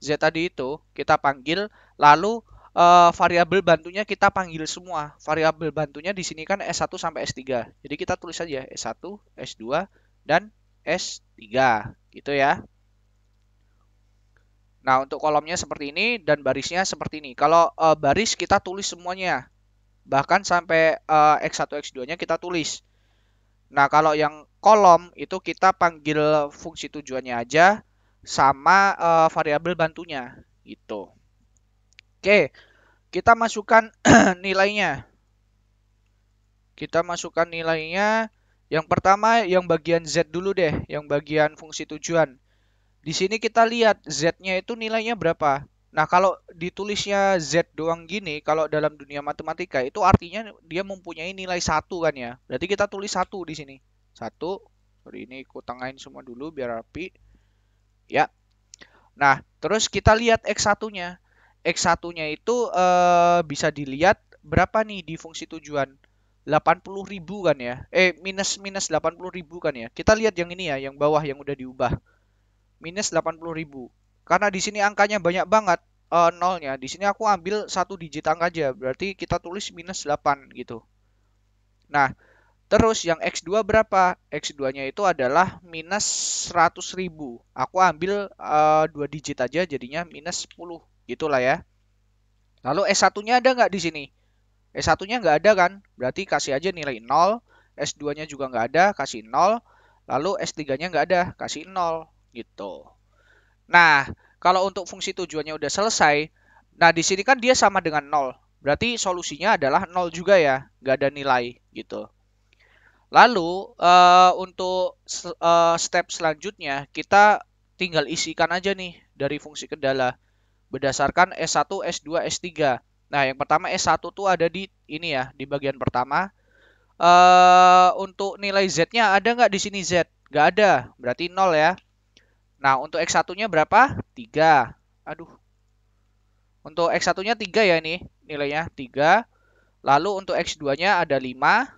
Z tadi itu kita panggil, lalu variabel bantunya kita panggil semua. Variabel bantunya di sini kan S1 sampai S3. Jadi kita tulis saja S1, S2 dan S3 gitu ya. Nah, untuk kolomnya seperti ini dan barisnya seperti ini. Kalau baris kita tulis semuanya. Bahkan sampai X1, X2-nya kita tulis. Nah, kalau yang kolom itu kita panggil fungsi tujuannya aja sama variabel bantunya gitu. Oke, kita masukkan nilainya. Kita masukkan nilainya. Yang pertama yang bagian Z dulu deh, yang bagian fungsi tujuan. Di sini kita lihat Z-nya itu nilainya berapa. Nah, kalau ditulisnya Z doang gini, kalau dalam dunia matematika itu artinya dia mempunyai nilai 1 kan ya. Berarti kita tulis 1 di sini. 1. Sorry, ini aku tengahin semua dulu biar rapi. Ya. Nah, terus kita lihat X1-nya. X1-nya itu bisa dilihat berapa nih di fungsi tujuan. 80.000 kan ya. Minus 80.000 kan ya. Kita lihat yang ini ya, yang bawah yang udah diubah. Minus 80.000. Karena di sini angkanya banyak banget nolnya. Di sini aku ambil satu digit angka aja. Berarti kita tulis minus 8 gitu. Nah, terus yang X2 berapa? X2-nya itu adalah minus 100.000. Aku ambil 2 digit aja jadinya minus 10. Gitulah ya. Lalu S1-nya ada nggak di sini? S1-nya nggak ada kan? Berarti kasih aja nilai 0. S2-nya juga nggak ada, kasih 0. Lalu S3-nya nggak ada, kasih 0. Gitu. Nah, kalau untuk fungsi tujuannya udah selesai, nah di sini kan dia sama dengan 0. Berarti solusinya adalah 0 juga ya, nggak ada nilai gitu. Lalu untuk step selanjutnya kita tinggal isikan aja nih dari fungsi kendala berdasarkan S1, S2, S3. Nah, yang pertama S1 tuh ada di ini ya, di bagian pertama. Untuk nilai Z-nya ada nggak di sini Z? Nggak ada, berarti 0 ya. Nah, untuk X1-nya berapa? 3. Aduh. Untuk X1-nya 3 ya ini, nilainya 3. Lalu untuk X2-nya ada 5.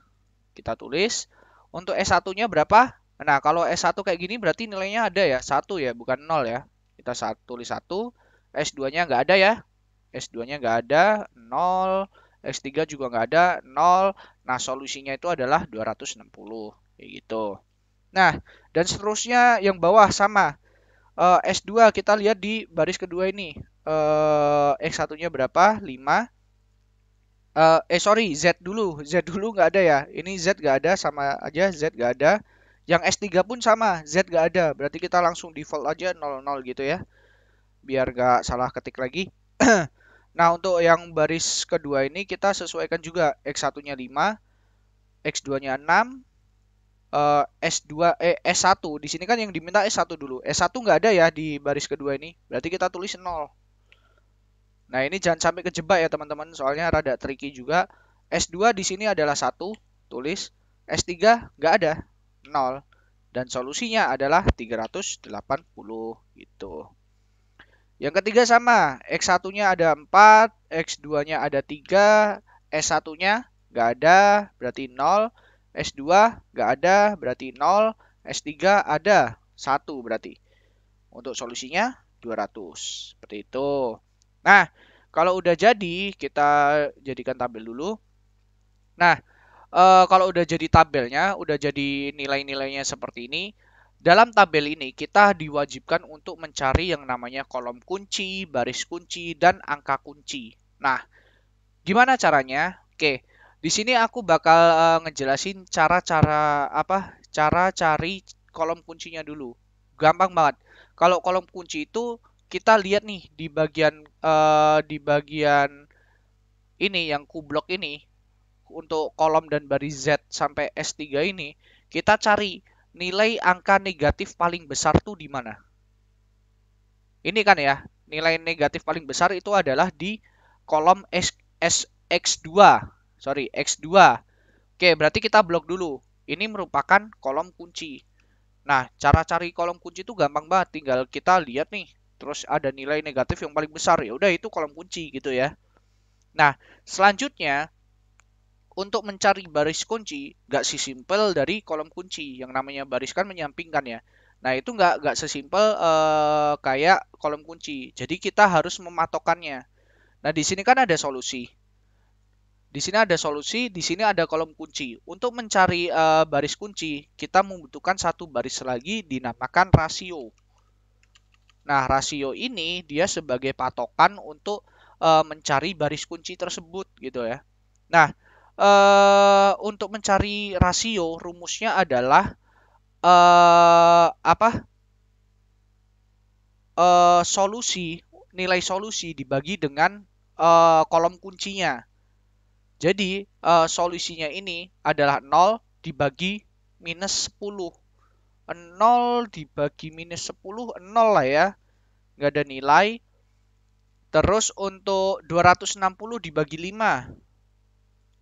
Kita tulis. Untuk S1-nya berapa? Nah, kalau S1 kayak gini berarti nilainya ada ya, 1 ya, bukan 0 ya. Kita tulis 1. S2-nya nggak ada ya. S2-nya nggak ada, 0. S3 juga nggak ada, 0. Nah, solusinya itu adalah 260. Kayak gitu. Nah, dan seterusnya yang bawah sama. S2 kita lihat di baris kedua ini. X1-nya berapa? 5. Sorry, Z dulu. Z dulu nggak ada ya. Ini Z nggak ada, sama aja Z nggak ada. Yang S3 pun sama, Z nggak ada. Berarti kita langsung default aja 00 gitu ya. Biar nggak salah ketik lagi. Nah, untuk yang baris kedua ini kita sesuaikan juga. X1-nya 5, X2-nya 6, S1. Di sini kan yang diminta S1 dulu. S1 nggak ada ya di baris kedua ini. Berarti kita tulis 0. Nah, ini jangan sampai kejebak ya teman-teman, soalnya rada tricky juga. S2 di sini adalah 1, tulis. S3 nggak ada, 0. Dan solusinya adalah 380 gitu. Yang ketiga sama, X1-nya ada 4, X2-nya ada 3, S1-nya nggak ada, berarti 0. S2 nggak ada, berarti 0. S3 ada, 1 berarti. Untuk solusinya 200. Seperti itu. Nah, kalau udah jadi, kita jadikan tabel dulu. Nah, kalau udah jadi tabelnya, udah jadi nilai-nilainya seperti ini. Dalam tabel ini, kita diwajibkan untuk mencari yang namanya kolom kunci, baris kunci, dan angka kunci. Nah, gimana caranya? Oke, di sini aku bakal ngejelasin cara-cara apa? Cara cari kolom kuncinya dulu. Gampang banget. Kalau kolom kunci itu kita lihat nih di bagian ini yang kublok ini untuk kolom dan baris Z sampai S3 ini, kita cari nilai angka negatif paling besar tuh di mana. Ini kan ya, nilai negatif paling besar itu adalah di kolom X2. Sorry, X2. Oke, berarti kita blok dulu. Ini merupakan kolom kunci. Nah, cara cari kolom kunci itu gampang banget. Tinggal kita lihat nih. Terus ada nilai negatif yang paling besar. Ya udah itu kolom kunci gitu ya. Nah, selanjutnya untuk mencari baris kunci, nggak sesimpel dari kolom kunci. Yang namanya baris kan menyampingkan ya. Nah, itu nggak sesimpel kayak kolom kunci. Jadi kita harus mematokkannya. Nah, di sini kan ada solusi. Di sini ada solusi, di sini ada kolom kunci. Untuk mencari baris kunci, kita membutuhkan satu baris lagi dinamakan rasio. Nah, rasio ini dia sebagai patokan untuk mencari baris kunci tersebut gitu ya. Nah, untuk mencari rasio rumusnya adalah apa? Nilai solusi dibagi dengan kolom kuncinya. Jadi solusinya ini adalah 0 dibagi minus 10. 0 dibagi minus 10, 0 lah ya. Nggak ada nilai. Terus untuk 260 dibagi 5.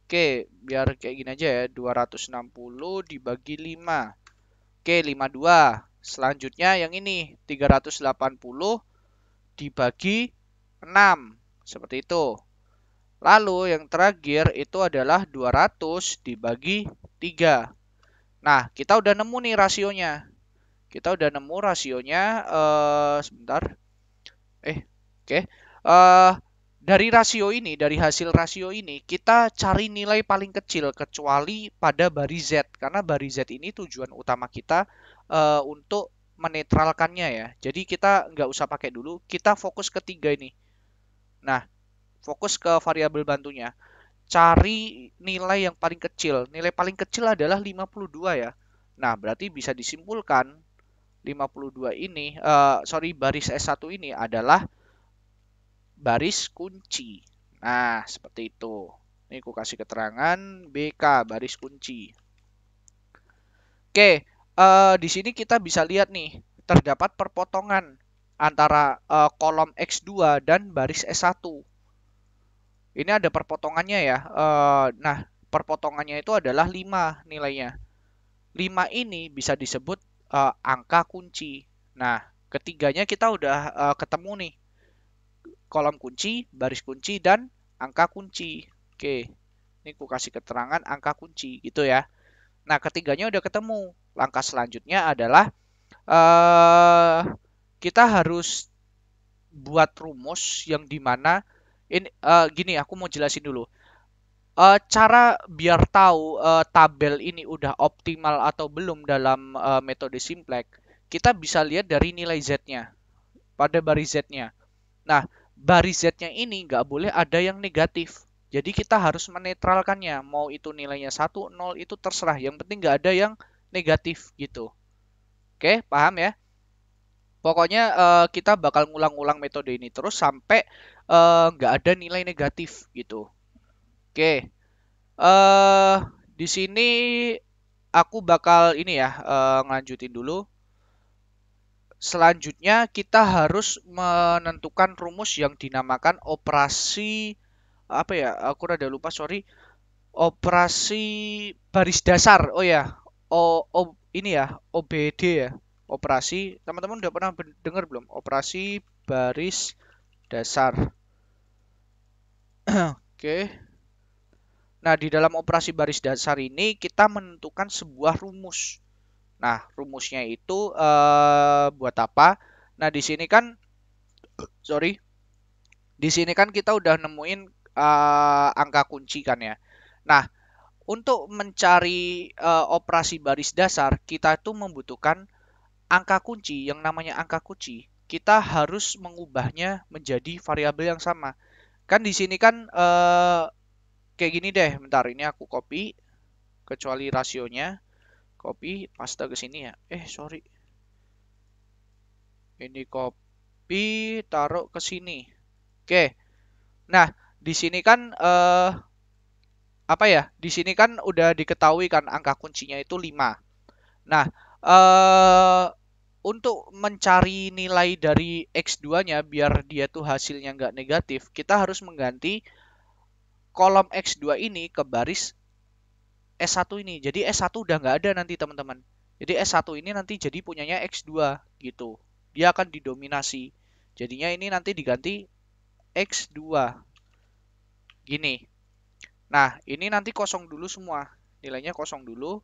Oke, biar kayak gini aja ya. 260 dibagi 5. Oke, 52. Selanjutnya yang ini, 380 dibagi 6. Seperti itu. Lalu yang terakhir itu adalah 200 dibagi 3. Nah, kita udah nemu nih rasionya. Kita udah nemu rasionya. Sebentar. Oke. Dari rasio ini, dari hasil rasio ini, kita cari nilai paling kecil kecuali pada baris Z. Karena baris Z ini tujuan utama kita untuk menetralkannya ya. Jadi kita nggak usah pakai dulu, kita fokus ke 3 ini. Nah, fokus ke variabel bantunya. Cari nilai yang paling kecil. Nilai paling kecil adalah 52 ya. Nah, berarti bisa disimpulkan 52 ini, baris S1 ini adalah baris kunci. Nah, seperti itu. Ini aku kasih keterangan BK, baris kunci. Oke, di sini kita bisa lihat nih, terdapat perpotongan antara kolom X2 dan baris S1. Ini ada perpotongannya ya. Nah, perpotongannya itu adalah 5 nilainya. 5 ini bisa disebut angka kunci. Nah, ketiganya kita udah ketemu nih. Kolom kunci, baris kunci, dan angka kunci. Oke, ini aku kasih keterangan angka kunci gitu ya. Nah, ketiganya udah ketemu. Langkah selanjutnya adalah kita harus buat rumus yang dimana ini gini, aku mau jelasin dulu. Cara biar tahu tabel ini udah optimal atau belum dalam metode simplex, kita bisa lihat dari nilai Z-nya pada baris Z-nya. Nah, baris Z-nya ini nggak boleh ada yang negatif. Jadi kita harus menetralkannya. Mau itu nilainya 1, 0 itu terserah. Yang penting nggak ada yang negatif gitu. Oke, paham ya? Pokoknya kita bakal ngulang-ngulang metode ini terus sampai nggak ada nilai negatif gitu. Oke, eh di sini aku bakal ini ya ngelanjutin dulu. Selanjutnya kita harus menentukan rumus yang dinamakan operasi apa ya? Aku rada lupa, sorry. Operasi baris dasar. Oh ya. Ini ya, OBD ya. Operasi. Teman-teman udah pernah dengar belum? Operasi baris dasar. Oke. Nah, di dalam operasi baris dasar ini kita menentukan sebuah rumus. Nah, rumusnya itu buat apa? Nah, di sini kan, sorry, di sini kan kita udah nemuin angka kunci kan ya. Nah, untuk mencari operasi baris dasar, kita itu membutuhkan angka kunci. Yang namanya angka kunci, kita harus mengubahnya menjadi variabel yang sama. Kan di sini kan kayak gini deh. Bentar, ini aku copy, kecuali rasionya. Copy, paste ke sini ya. Sorry. Ini copy, taruh ke sini. Oke. Nah, di sini kan apa ya? Di sini kan udah diketahui kan angka kuncinya itu 5. Nah, untuk mencari nilai dari X2-nya biar dia tuh hasilnya nggak negatif, kita harus mengganti kolom X2 ini ke baris S1 ini. Jadi S1 udah nggak ada nanti teman-teman. Jadi S1 ini nanti jadi punyanya X2 gitu. Dia akan didominasi. Jadinya ini nanti diganti X2. Gini. Nah, ini nanti kosong dulu semua. Nilainya kosong dulu.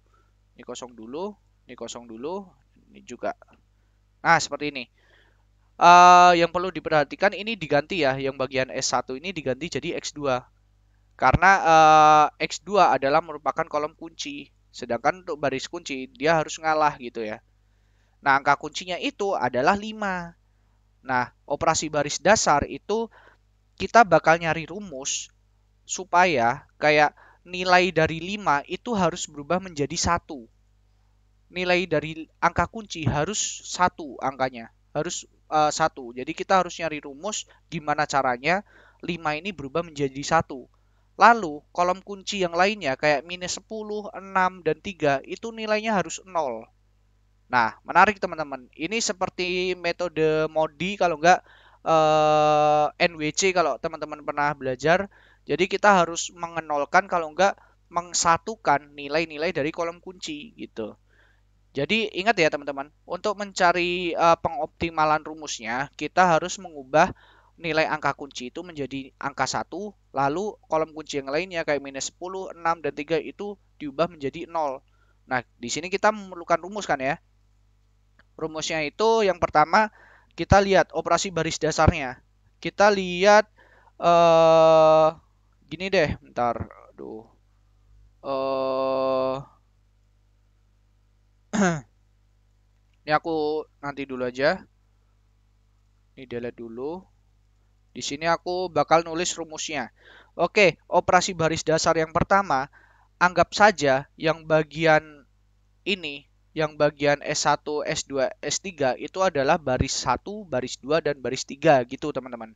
Ini kosong dulu. Ini kosong dulu. Ini juga. Nah, seperti ini. Yang perlu diperhatikan ini diganti ya. Yang bagian S1 ini diganti jadi X2. Karena X2 adalah merupakan kolom kunci. Sedangkan untuk baris kunci, dia harus ngalah gitu ya. Nah, angka kuncinya itu adalah 5. Nah, operasi baris dasar itu kita bakal nyari rumus supaya kayak nilai dari 5 itu harus berubah menjadi 1. Nilai dari angka kunci harus 1 angkanya. Harus 1. Jadi kita harus nyari rumus gimana caranya 5 ini berubah menjadi 1. Lalu kolom kunci yang lainnya kayak minus 10, 6, dan 3 itu nilainya harus 0. Nah, menarik teman-teman. Ini seperti metode MODI kalau enggak NWC kalau teman-teman pernah belajar. Jadi kita harus mengenolkan kalau enggak mengsatukan nilai-nilai dari kolom kunci gitu. Jadi ingat ya teman-teman, untuk mencari pengoptimalan rumusnya, kita harus mengubah nilai angka kunci itu menjadi angka 1, lalu kolom kunci yang lainnya kayak minus 10, 6, dan 3 itu diubah menjadi 0. Nah, di sini kita memerlukan rumus kan ya. Rumusnya itu yang pertama kita lihat operasi baris dasarnya. Kita lihat eh gini deh, bentar. Aduh. Eh ini aku nanti dulu aja. Ini delete dulu. Di sini aku bakal nulis rumusnya. Oke, operasi baris dasar yang pertama, anggap saja yang bagian ini, yang bagian S1, S2, S3 itu adalah baris 1, baris 2, dan baris 3 gitu teman-teman.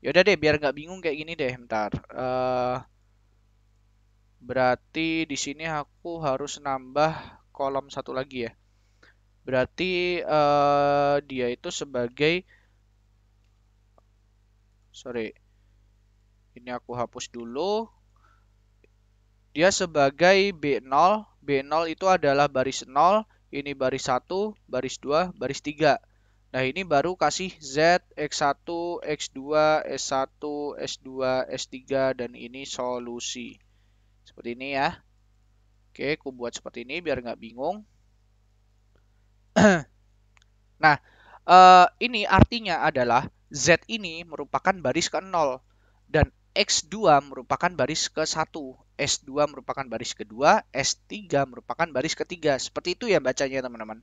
Yaudah deh, biar nggak bingung kayak gini deh, bentar. Berarti di sini aku harus nambah kolom satu lagi ya. Berarti dia itu sebagai, sorry, ini aku hapus dulu. Dia sebagai B0. B0 itu adalah baris 0. Ini baris 1, baris 2, baris 3. Nah, ini baru kasih Z, X1, X2, S1, S2, S3, dan ini solusi. Seperti ini ya. Oke, aku buat seperti ini biar nggak bingung. Nah, ini artinya adalah Z ini merupakan baris ke-0 dan X2 merupakan baris ke-1, S2 merupakan baris kedua, S3 merupakan baris ketiga. Seperti itu ya bacanya teman-teman.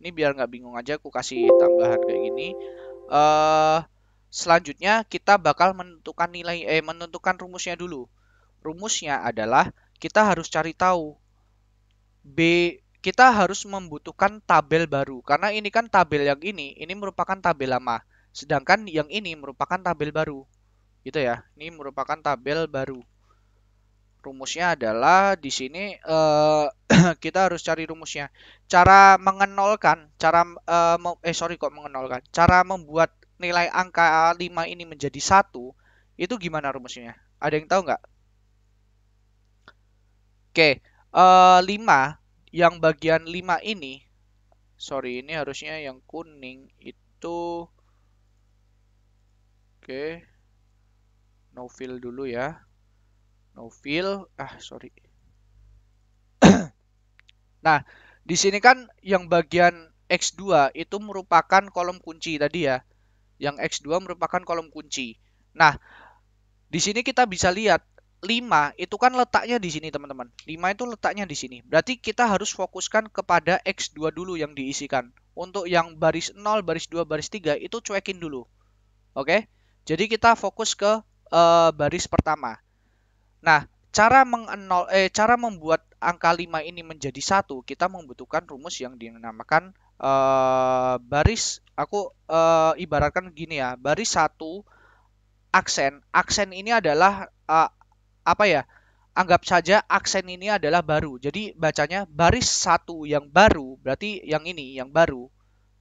Ini biar nggak bingung aja aku kasih tambahan kayak gini. selanjutnya kita bakal menentukan rumusnya dulu. Rumusnya adalah kita harus cari tahu kita harus membutuhkan tabel baru karena ini kan tabel yang ini merupakan tabel lama. Sedangkan yang ini merupakan tabel baru. Gitu ya. Ini merupakan tabel baru. Rumusnya adalah di sini kita harus cari rumusnya. Cara mengenolkan, cara membuat nilai angka 5 ini menjadi 1 itu gimana rumusnya? Ada yang tahu nggak? Oke, 5 yang bagian 5 ini, sorry ini harusnya yang kuning itu, oke, no fill dulu ya, no fill, sorry. Nah, di sini kan yang bagian X2 itu merupakan kolom kunci tadi ya, yang X2 merupakan kolom kunci. Nah, di sini kita bisa lihat 5 itu kan letaknya di sini teman-teman. 5 itu letaknya di sini. Berarti kita harus fokuskan kepada X2 dulu yang diisikan. Untuk yang baris 0, baris 2, baris 3 itu cuekin dulu. Oke? Jadi kita fokus ke baris pertama. Nah, cara membuat angka 5 ini menjadi 1, kita membutuhkan rumus yang dinamakan ibaratkan gini ya, baris 1 aksen. Aksen ini adalah apa ya? Anggap saja aksen ini adalah baru. Jadi bacanya baris 1 yang baru, berarti yang ini yang baru,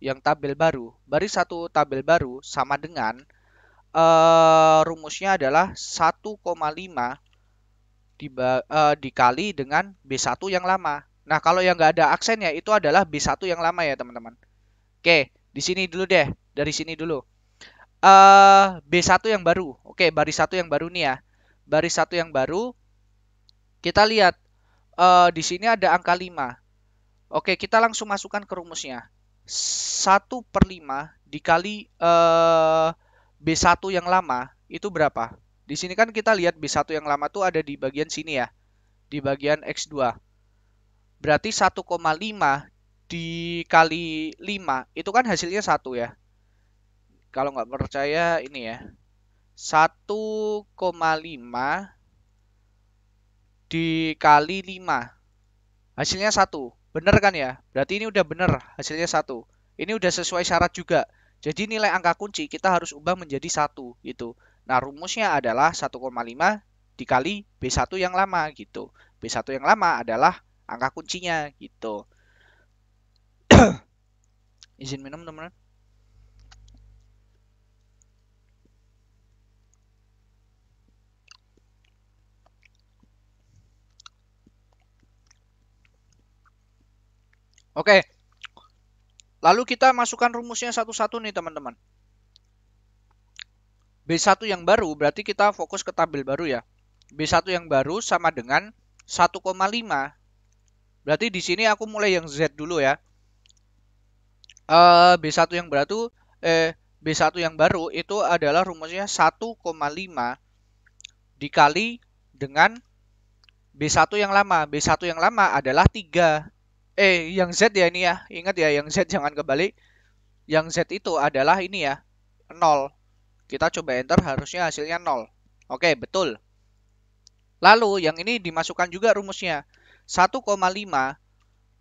yang tabel baru. Baris 1 tabel baru sama dengan rumusnya adalah 1,5 dikali dengan B1 yang lama. Nah, kalau yang nggak ada aksennya itu adalah B1 yang lama ya, teman-teman. Oke, di sini dulu deh. Dari sini dulu. B1 yang baru. Oke, baris 1 yang baru nih ya. Baris 1 yang baru, kita lihat di sini ada angka 5. Oke, kita langsung masukkan ke rumusnya. 1/5 dikali B1 yang lama, itu berapa? Di sini kan kita lihat B1 yang lama tuh ada di bagian sini ya. Di bagian X2. Berarti 1,5 dikali 5, itu kan hasilnya 1 ya. Kalau nggak percaya ini ya. 1,5 dikali 5. Hasilnya 1. Bener kan ya? Berarti ini udah bener hasilnya 1. Ini udah sesuai syarat juga. Jadi nilai angka kunci kita harus ubah menjadi 1 gitu. Nah, rumusnya adalah 1,5 dikali B1 yang lama gitu. B1 yang lama adalah angka kuncinya gitu. Izin minum teman-teman. Oke. Lalu kita masukkan rumusnya satu-satu nih teman-teman. B1 yang baru berarti kita fokus ke tabel baru ya. B1 yang baru sama dengan 1,5. Berarti di sini aku mulai yang Z dulu ya. B1 yang baru B1 yang baru itu adalah rumusnya 1,5 dikali dengan B1 yang lama. B1 yang lama adalah 3. Yang Z ya ini ya. Ingat ya, yang Z jangan kebalik. Yang Z itu adalah ini ya, 0. Kita coba enter, harusnya hasilnya 0. Oke, betul. Lalu yang ini dimasukkan juga rumusnya. 1,5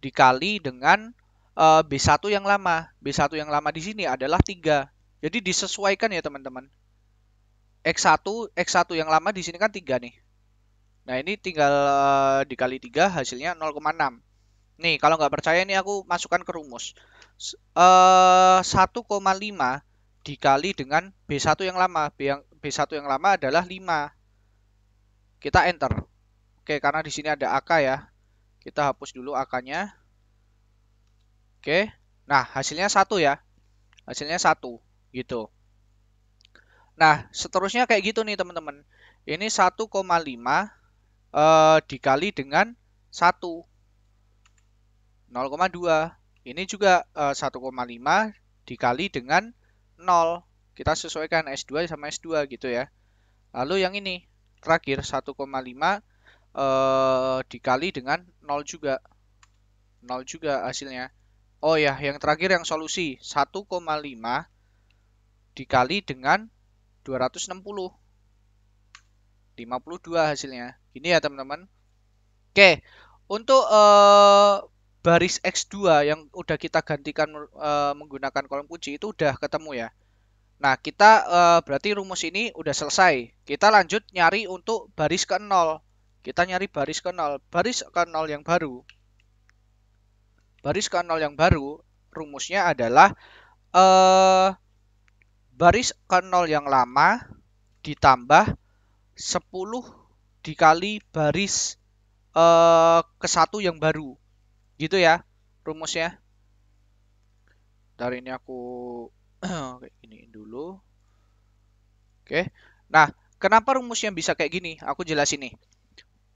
dikali dengan B1 yang lama. B1 yang lama di sini adalah 3. Jadi disesuaikan ya teman-teman. X1 yang lama di sini kan 3 nih. Nah, ini tinggal dikali 3 hasilnya 0,6. Nih, kalau nggak percaya nih aku masukkan ke rumus. 1,5 dikali dengan B1 yang lama. B1 yang lama adalah 5. Kita enter. Oke, karena di sini ada AK ya. Kita hapus dulu AK-nya. Oke. Nah, hasilnya 1 ya. Hasilnya 1 gitu. Nah, seterusnya kayak gitu nih, teman-teman. Ini 1,5 dikali dengan 1. 0,2. Ini juga 1,5 dikali dengan 0. Kita sesuaikan S2 sama S2 gitu ya. Lalu yang ini terakhir 1,5 dikali dengan 0 juga. 0 juga hasilnya. Oh ya, yang terakhir yang solusi 1,5 dikali dengan 260. 52 hasilnya. Ini ya teman-teman. Oke, untuk baris X2 yang udah kita gantikan menggunakan kolom kunci itu udah ketemu ya. Nah, kita berarti rumus ini udah selesai. Kita lanjut nyari untuk baris ke-0. Kita nyari baris ke-0. Baris ke-0 yang baru. Baris ke-0 yang baru rumusnya adalah baris ke-0 yang lama ditambah 10 dikali baris ke-1 yang baru. Gitu ya rumusnya. Dari ini aku ini dulu. Oke. Nah, kenapa rumusnya bisa kayak gini? Aku jelasin nih.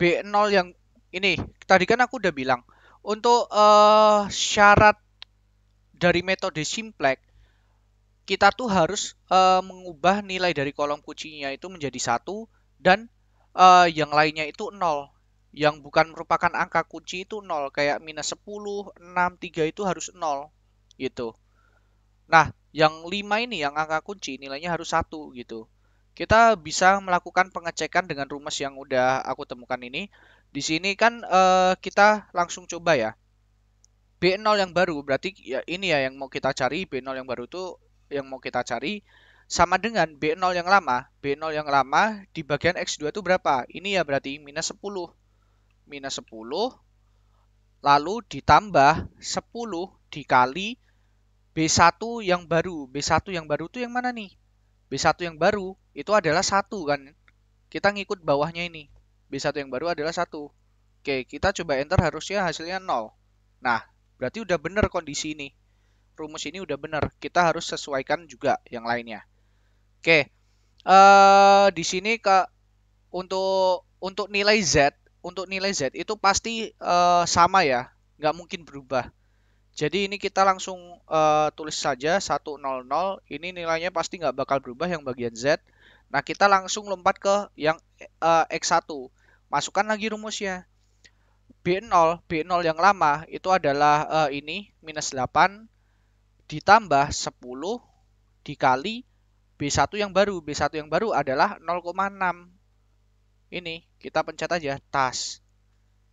B0 yang ini tadi kan aku udah bilang untuk syarat dari metode simplex kita tuh harus mengubah nilai dari kolom kuncinya itu menjadi 1 dan yang lainnya itu 0. Yang bukan merupakan angka kunci itu 0, kayak minus 10, 6, 3 itu harus 0 gitu. Nah, yang 5 ini yang angka kunci nilainya harus 1 gitu. Kita bisa melakukan pengecekan dengan rumus yang udah aku temukan ini. Di sini kan kita langsung coba ya. B0 yang baru berarti ya ini ya yang mau kita cari. B0 yang baru itu yang mau kita cari sama dengan B0 yang lama. B0 yang lama di bagian X2 itu berapa? Ini ya berarti minus 10. Minus 10 lalu ditambah 10 dikali B1 yang baru. B1 yang baru itu yang mana nih? B1 yang baru itu adalah 1 kan. Kita ngikut bawahnya ini. B1 yang baru adalah 1. Oke, kita coba enter harusnya hasilnya 0. Nah, berarti udah bener kondisi ini. Rumus ini udah bener. Kita harus sesuaikan juga yang lainnya. Oke, di sini untuk nilai Z, itu pasti sama ya, nggak mungkin berubah. Jadi ini kita langsung tulis saja 100. Ini nilainya pasti nggak bakal berubah yang bagian Z. Nah, kita langsung lompat ke yang X1. Masukkan lagi rumusnya. B0 yang lama itu adalah ini minus 8 ditambah 10 dikali B1 yang baru. B1 yang baru adalah 0,6. Ini kita pencet aja tas.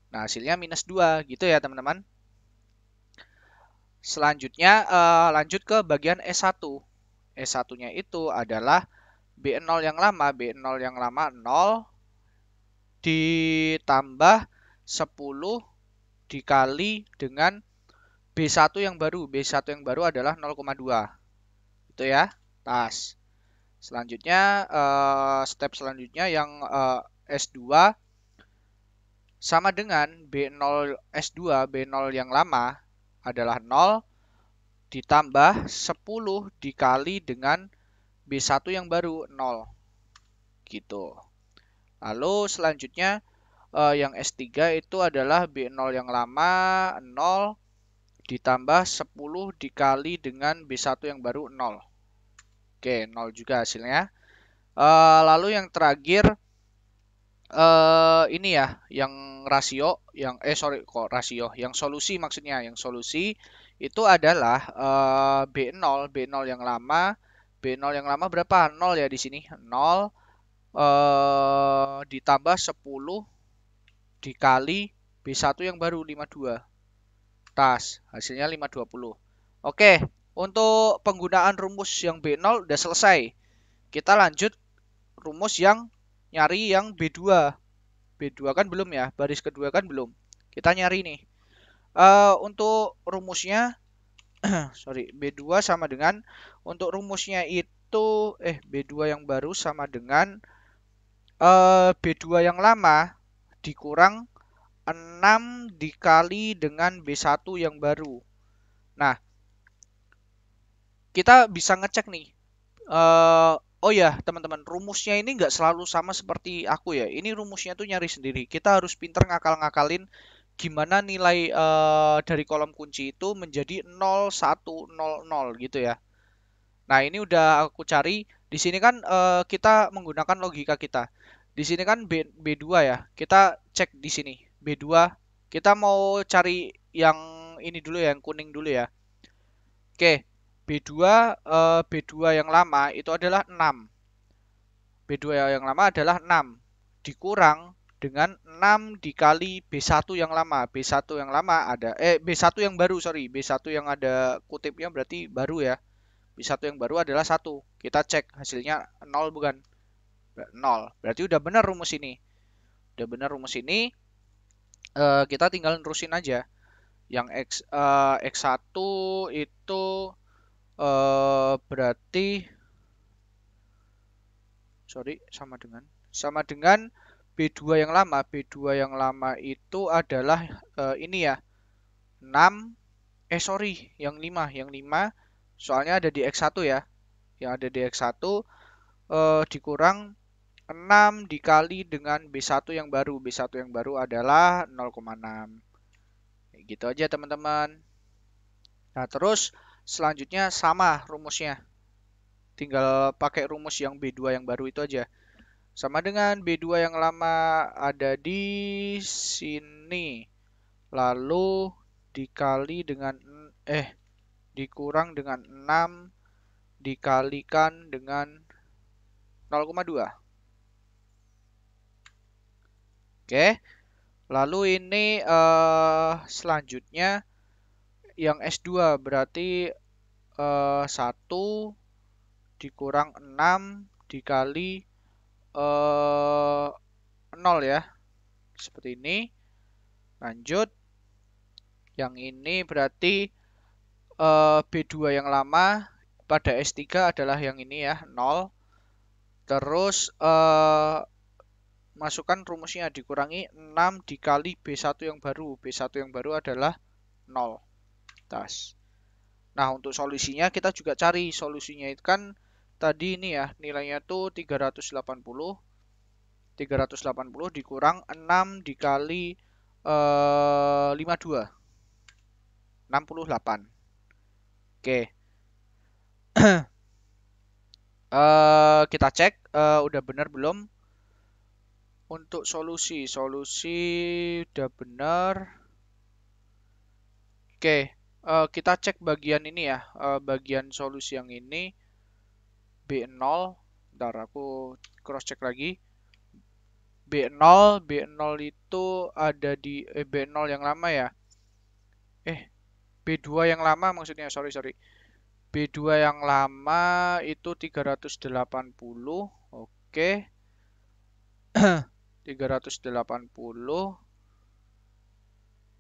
Nah, hasilnya minus 2 gitu ya teman-teman. Selanjutnya lanjut ke bagian S1. S1-nya itu adalah B0 yang lama. B0 yang lama 0 ditambah 10 dikali dengan B1 yang baru. B1 yang baru adalah 0,2. Itu ya, tas. Selanjutnya, step selanjutnya yang S2 sama dengan B0 S2, B0 yang lama adalah 0 ditambah 10 dikali dengan B1 yang baru 0. Gitu. Lalu selanjutnya yang S3 itu adalah B0 yang lama 0 ditambah 10 dikali dengan B1 yang baru 0. Oke, 0 juga hasilnya. Lalu yang terakhir ini ya, yang rasio, yang rasio, yang solusi maksudnya, yang solusi itu adalah B0 yang lama, B0 yang lama berapa? 0 ya di sini. 0 ditambah 10 dikali B1 yang baru 52. Tas, hasilnya 520. Oke, untuk penggunaan rumus yang B0 udah selesai. Kita lanjut rumus yang nyari yang B2. B2 kan belum ya, baris kedua kan belum. Kita nyari nih. Untuk rumusnya, sorry, B2 sama dengan, untuk rumusnya itu, B2 yang baru sama dengan B2 yang lama dikurang 6 dikali dengan B1 yang baru. Nah, kita bisa ngecek nih. Oh ya, teman-teman, rumusnya ini nggak selalu sama seperti aku ya. Ini rumusnya tuh nyari sendiri. Kita harus pinter ngakal-ngakalin gimana nilai dari kolom kunci itu menjadi 0, 1, 0, 0 gitu ya. Nah, ini udah aku cari. Di sini kan kita menggunakan logika kita. Di sini kan B2 ya. Kita cek di sini. B2. Kita mau cari yang ini dulu ya, yang kuning dulu ya. Oke. B2 yang lama itu adalah 6. B2 yang lama adalah 6 dikurang dengan 6 dikali B1 yang lama. B1 yang lama ada B1 yang baru, sorry. B1 yang ada kutipnya berarti baru ya. B1 yang baru adalah 1. Kita cek hasilnya 0 bukan? 0. Berarti udah benar rumus ini. Udah benar rumus ini. Kita tinggal nerusin aja. Yang X1 itu berarti sorry sama dengan B2 yang lama. B2 yang lama itu adalah ini ya. 6 sorry, yang 5 soalnya ada di X1 ya. Yang ada di X1 dikurang 6 dikali dengan B1 yang baru. B1 yang baru adalah 0,6. Gitu aja teman-teman. Nah, terus selanjutnya sama rumusnya. Tinggal pakai rumus yang B2 yang baru itu aja. Sama dengan B2 yang lama ada di sini. Lalu dikali dengan dikurang dengan 6 dikalikan dengan 0,2. Oke. Lalu ini selanjutnya yang S2 berarti 1 dikurang 6 dikali 0 ya. Seperti ini. Lanjut. Yang ini berarti B2 yang lama pada S3 adalah yang ini ya, 0. Terus masukkan rumusnya, dikurangi 6 dikali B1 yang baru. B1 yang baru adalah 0. Nah, untuk solusinya kita juga cari. Solusinya itu kan tadi ini ya, nilainya tuh 380. 380 dikurang 6 dikali 52. 68. Oke. Kita cek udah benar belum. Untuk solusi udah benar. Oke, kita cek bagian ini ya, bagian solusi yang ini B0. Bentar, aku cross check lagi. B0 itu ada di B0 yang lama ya. B2 yang lama maksudnya, sorry. B2 yang lama itu 380. Oke. 380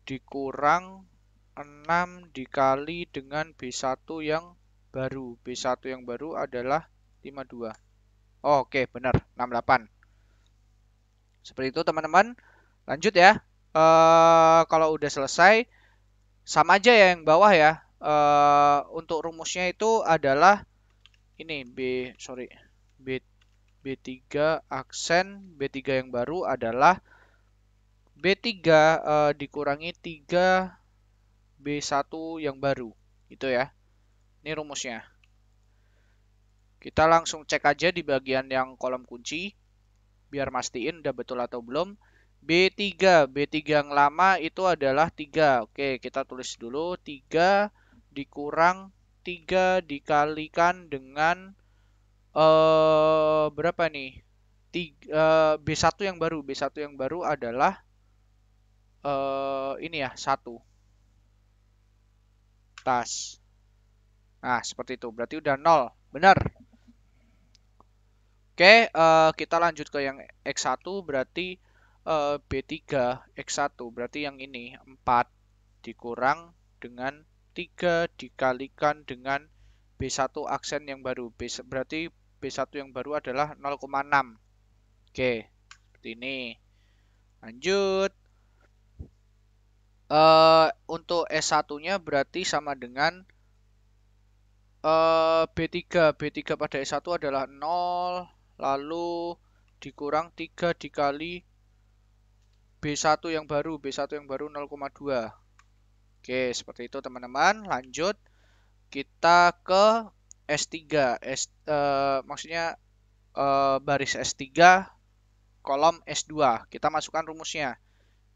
dikurang 6 dikali dengan B1 yang baru. B1 yang baru adalah 52. Oke, benar, 68. Seperti itu teman-teman. Lanjut ya. Kalau udah selesai, sama aja ya yang bawah ya. Untuk rumusnya itu adalah ini B3 aksen. B3 yang baru adalah B3 dikurangi 3 B1 yang baru. Itu ya. Ini rumusnya. Kita langsung cek aja di bagian yang kolom kunci. Biar mastiin udah betul atau belum. B3 yang lama itu adalah 3. Oke, kita tulis dulu. 3 dikurang 3 dikalikan dengan berapa nih? B1 yang baru. B1 yang baru adalah ini ya, 1. Nah, seperti itu. Berarti udah 0. Benar. Oke, kita lanjut ke yang X1. Berarti B3 X1. Berarti yang ini 4 dikurang dengan 3 dikalikan dengan B1 aksen yang baru. Berarti B1 yang baru adalah 0,6. Oke, seperti ini. Lanjut. Untuk S1-nya berarti sama dengan B3. B3 pada S1 adalah 0, lalu dikurang 3 dikali B1 yang baru. B1 yang baru 0,2. Oke, seperti itu teman-teman. Lanjut. Kita ke S3. Maksudnya baris S3, kolom S2. Kita masukkan rumusnya.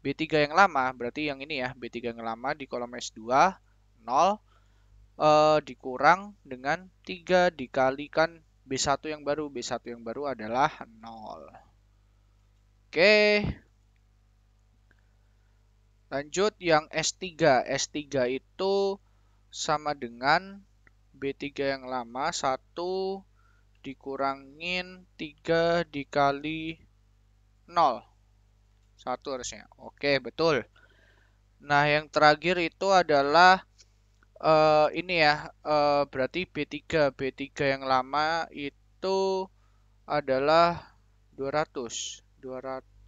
B3 yang lama, berarti yang ini ya. B3 yang lama di kolom S2, 0. Dikurang dengan 3 dikalikan B1 yang baru. B1 yang baru adalah 0. Oke, lanjut yang S3. S3 itu sama dengan B3 yang lama, 1 dikurangin 3 dikali 0. 1 harusnya. Oke, betul. Nah, yang terakhir itu adalah ini ya, berarti B3. B3 yang lama itu adalah 200. 200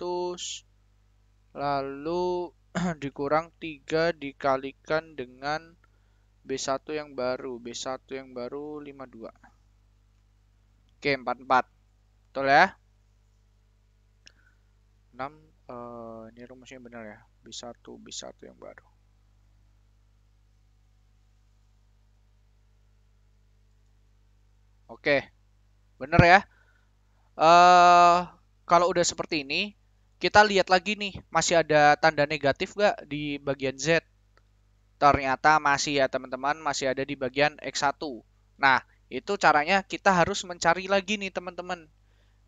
lalu dikurang 3 dikalikan dengan B1 yang baru. B1 yang baru 52. Oke, 44. Betul ya? 6, ini rumusnya benar ya. B1 yang baru. Oke, benar ya. Kalau udah seperti ini, kita lihat lagi nih, masih ada tanda negatif nggak di bagian Z? Ternyata masih ya teman-teman, masih ada di bagian X1. Nah, itu caranya kita harus mencari lagi nih teman-teman.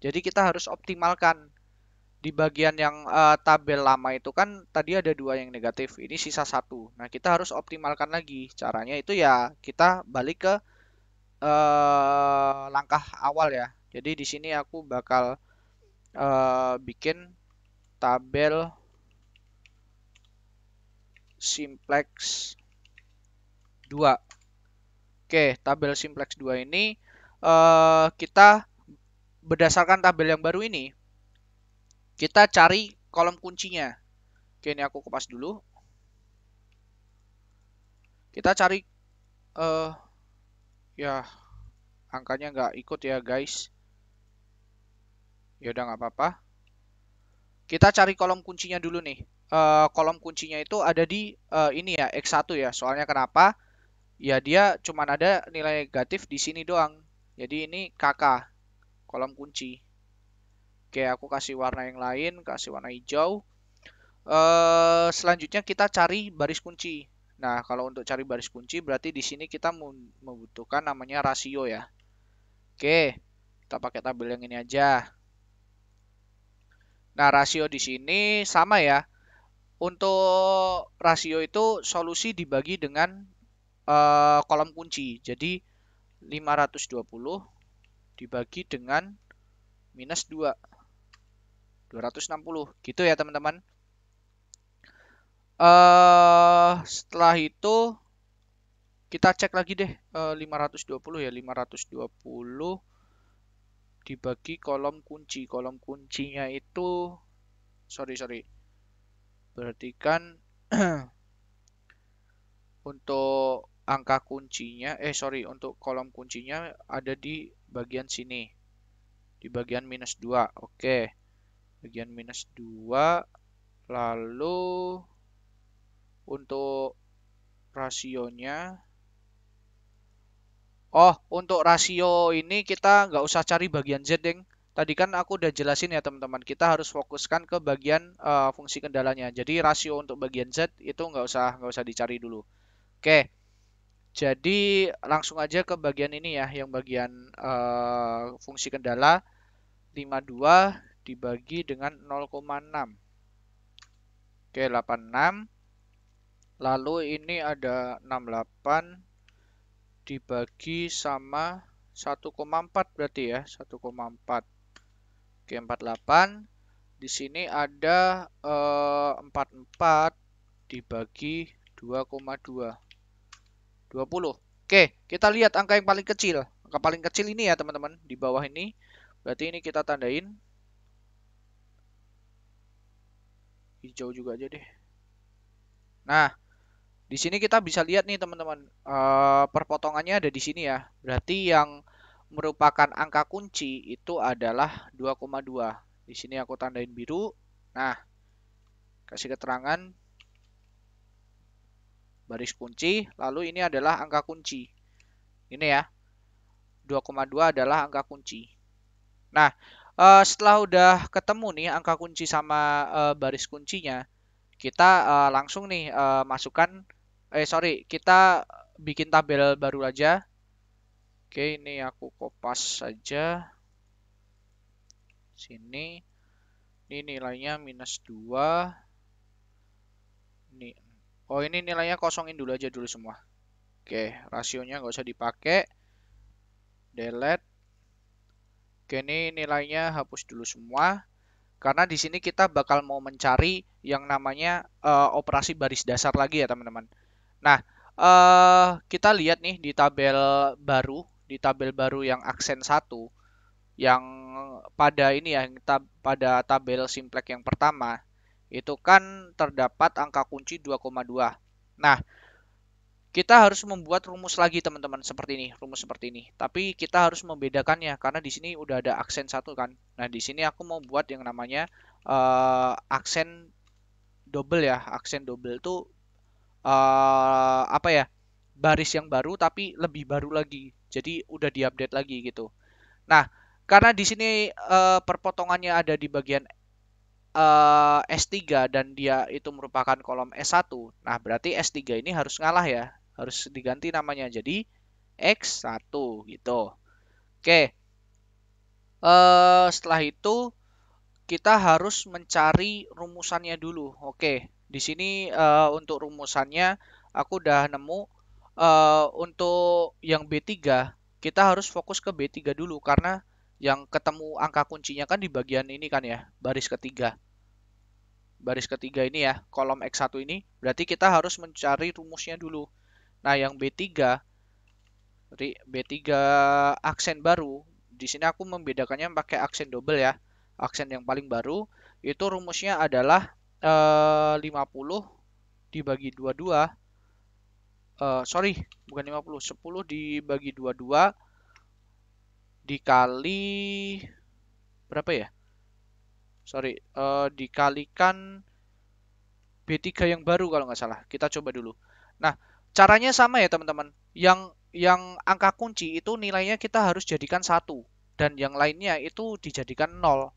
Jadi kita harus optimalkan. Di bagian yang tabel lama itu kan tadi ada 2 yang negatif, ini sisa 1. Nah, kita harus optimalkan lagi. Caranya itu ya kita balik ke langkah awal ya. Jadi di sini aku bakal bikin tabel simplex 2. Oke, tabel simplex 2 ini kita berdasarkan tabel yang baru ini, kita cari kolom kuncinya. Oke, ini aku kupas dulu. Kita cari ya angkanya nggak ikut ya guys. Ya udah nggak apa-apa. Kita cari kolom kuncinya dulu nih. Kolom kuncinya itu ada di ini ya, X1 ya. Soalnya kenapa? Ya dia cuma ada nilai negatif di sini doang. Jadi ini KK, kolom kunci. Oke, aku kasih warna yang lain, kasih warna hijau. Selanjutnya kita cari baris kunci. Nah, kalau untuk cari baris kunci berarti di sini kita membutuhkan namanya rasio ya. Oke, kita pakai tabel yang ini aja. Nah, rasio di sini sama ya. Untuk rasio itu solusi dibagi dengan kolom kunci. Jadi 520 dibagi dengan minus 2. 260. Gitu ya teman-teman. Setelah itu kita cek lagi deh 520 ya. 520 dibagi kolom kunci. Kolom kuncinya itu sorry. Berarti kan untuk angka kuncinya untuk kolom kuncinya ada di bagian sini. Di bagian minus 2. Oke. Bagian minus 2. Lalu untuk rasionya. Oh, untuk rasio ini kita nggak usah cari bagian Z, deng. Tadi kan aku udah jelasin ya teman-teman. Kita harus fokuskan ke bagian fungsi kendalanya. Jadi rasio untuk bagian Z itu nggak usah dicari dulu. Oke. Jadi langsung aja ke bagian ini ya, yang bagian fungsi kendala 52 dibagi dengan 0,6. Oke, 86. Lalu ini ada 68 dibagi sama 1,4 berarti ya, 1,4. Oke, 48. Di sini ada 44 dibagi 2,2. 20. Oke, kita lihat angka yang paling kecil. Angka paling kecil ini ya teman-teman, di bawah ini. Berarti ini kita tandain. Hijau juga aja deh. Nah, di sini kita bisa lihat nih teman-teman, perpotongannya ada di sini ya. Berarti yang merupakan angka kunci itu adalah 2,2. Di sini aku tandain biru. Nah, kasih keterangan baris kunci, lalu ini adalah angka kunci. Ini ya, 2,2 adalah angka kunci. Nah, setelah udah ketemu nih angka kunci sama baris kuncinya, kita langsung nih masukkan, kita bikin tabel baru aja. Oke, ini aku kopas saja. Sini. Ini nilainya minus 2. Ini. Oh, ini nilainya kosongin dulu aja dulu semua. Oke, rasionya nggak usah dipakai. Delete. Oke, ini nilainya hapus dulu semua. Karena di sini kita bakal mau mencari yang namanya operasi baris dasar lagi ya teman-teman. Nah, kita lihat nih di tabel baru yang aksen 1, yang pada ini ya, pada tabel simplex yang pertama, itu kan terdapat angka kunci 2,2. Nah, kita harus membuat rumus lagi teman-teman seperti ini, rumus seperti ini. Tapi kita harus membedakannya karena di sini udah ada aksen 1 kan. Nah, di sini aku mau buat yang namanya aksen double ya. Aksen double itu apa ya? Baris yang baru tapi lebih baru lagi. Jadi udah diupdate lagi gitu. Nah, karena di sini perpotongannya ada di bagian S3 dan dia itu merupakan kolom S1. Nah, berarti S3 ini harus ngalah ya. Harus diganti namanya jadi X1 gitu. Oke. Setelah itu kita harus mencari rumusannya dulu. Oke. Di sini untuk rumusannya aku udah nemu. Untuk yang B3 kita harus fokus ke B3 dulu karena yang ketemu angka kuncinya kan di bagian ini kan ya, baris ketiga. Baris ketiga ini ya, kolom X1 ini, berarti kita harus mencari rumusnya dulu. Nah, yang B3 aksen baru, di sini aku membedakannya pakai aksen double ya. Aksen yang paling baru itu rumusnya adalah 50 dibagi 22. Sorry, bukan 50, 10 dibagi 22 dikali berapa ya? Sorry, dikalikan B3 yang baru kalau nggak salah. Kita coba dulu. Nah, caranya sama ya teman-teman. Yang angka kunci itu nilainya kita harus jadikan 1 dan yang lainnya itu dijadikan 0.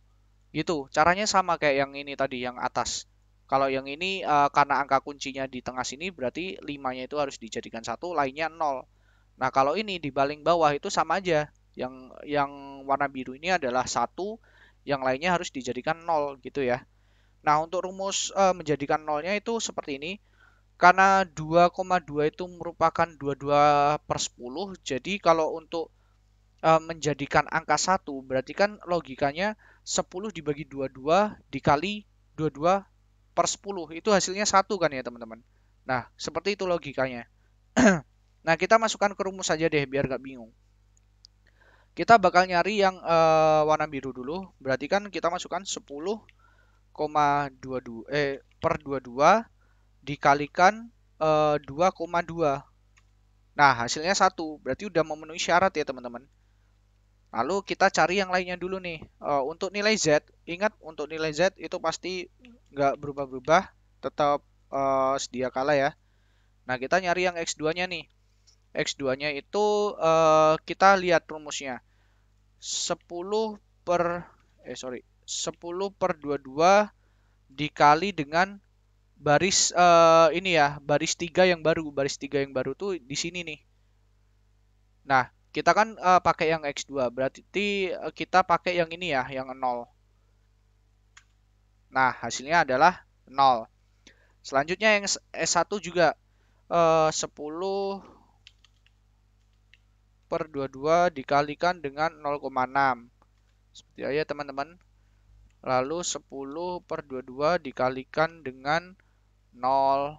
Gitu. Caranya sama kayak yang ini tadi yang atas. Kalau yang ini karena angka kuncinya di tengah sini berarti 5-nya itu harus dijadikan 1, lainnya 0. Nah, kalau ini di paling bawah itu sama aja. Yang warna biru ini adalah 1, yang lainnya harus dijadikan 0 gitu ya. Nah, untuk rumus menjadikan nolnya itu seperti ini. Karena 2,2 itu merupakan 22/10, jadi kalau untuk menjadikan angka 1, berarti kan logikanya 10 dibagi 22 dikali 22/10. Itu hasilnya 1 kan ya teman-teman. Nah, seperti itu logikanya. Nah, kita masukkan ke rumus saja deh biar nggak bingung. Kita bakal nyari yang warna biru dulu. Berarti kan kita masukkan 10,22 per 22 dikalikan 2,2. Nah, hasilnya 1. Berarti udah memenuhi syarat ya, teman-teman. Lalu kita cari yang lainnya dulu nih. Untuk nilai Z, ingat untuk nilai Z itu pasti nggak berubah-berubah. Tetap sedia kala ya. Nah, kita nyari yang X2-nya nih. X2-nya itu kita lihat rumusnya. 10 per 10 per 22 dikali dengan baris ini ya, baris 3 yang baru. Baris 3 yang baru tuh di sini nih. Nah, kita kan pakai yang X2, berarti kita pakai yang ini ya, yang 0. Nah, hasilnya adalah 0. Selanjutnya yang S1 juga 10 per 22 dikalikan dengan 0,6. Seperti aja teman-teman. Lalu 10 per 22 dikalikan dengan 0.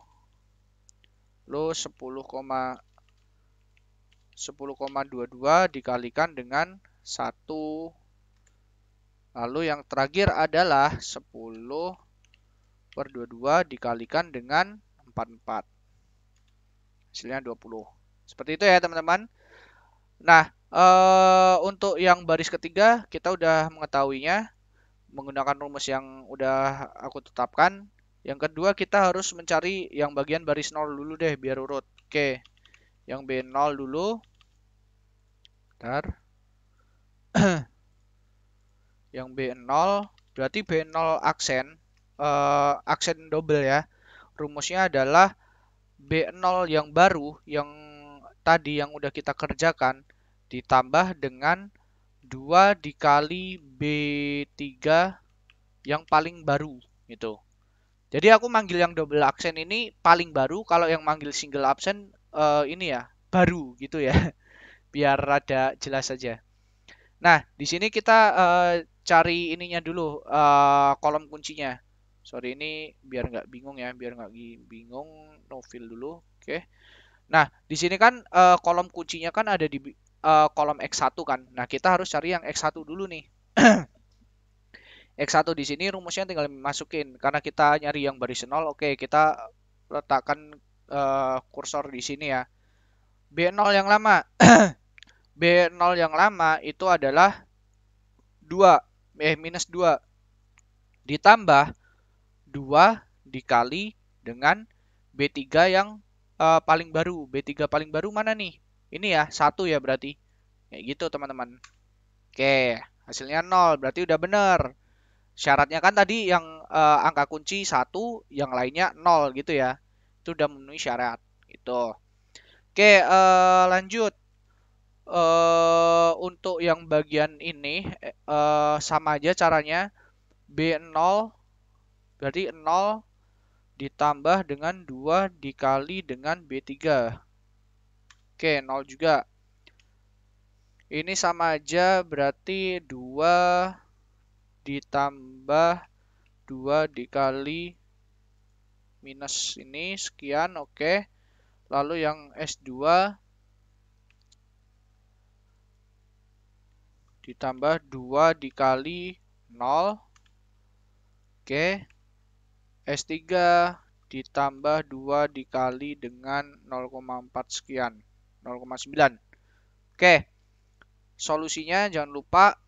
Lalu 10,22 dikalikan dengan 1. Lalu yang terakhir adalah 10 per 22 dikalikan dengan 44. Hasilnya 20. Seperti itu ya teman-teman. Nah, untuk yang baris ketiga kita udah mengetahuinya menggunakan rumus yang udah aku tetapkan. Yang kedua kita harus mencari yang bagian baris 0 dulu deh biar urut. Oke, yang B0 dulu. Bentar. Yang B0 berarti B0 aksen aksen double ya. Rumusnya adalah B0 yang baru yang tadi yang udah kita kerjakan ditambah dengan 2 dikali B3 yang paling baru gitu. Jadi aku manggil yang double aksen ini paling baru, kalau yang manggil single aksen ini ya baru gitu ya, biar rada jelas saja. Nah, di sini kita cari ininya dulu, kolom kuncinya. Sorry, ini biar nggak bingung ya, biar nggak bingung, no fill dulu. Oke. Nah, di sini kan kolom kuncinya kan ada di kolom X1 kan. Nah, kita harus cari yang X1 dulu nih. X1 di sini rumusnya tinggal masukin. Karena kita nyari yang baris 0, oke, kita letakkan kursor di sini ya. B0 yang lama. B0 yang lama itu adalah 2, minus 2 ditambah 2 dikali dengan B3 yang paling baru. B3 paling baru mana nih? Ini ya, 1 ya berarti. Kayak gitu teman-teman. Oke, hasilnya 0, berarti udah bener. Syaratnya kan tadi yang angka kunci 1, yang lainnya 0 gitu ya. Itu udah memenuhi syarat. Gitu. Oke, lanjut. Untuk yang bagian ini sama aja caranya. B0 berarti 0 ditambah dengan 2 dikali dengan B3. Oke, 0 juga. Ini sama aja berarti 2 ditambah 2 dikali minus ini sekian, oke. Lalu yang S2 ditambah 2 dikali 0, oke. S3 ditambah 2 dikali dengan 0,4 sekian, 0,9. Oke, solusinya jangan lupa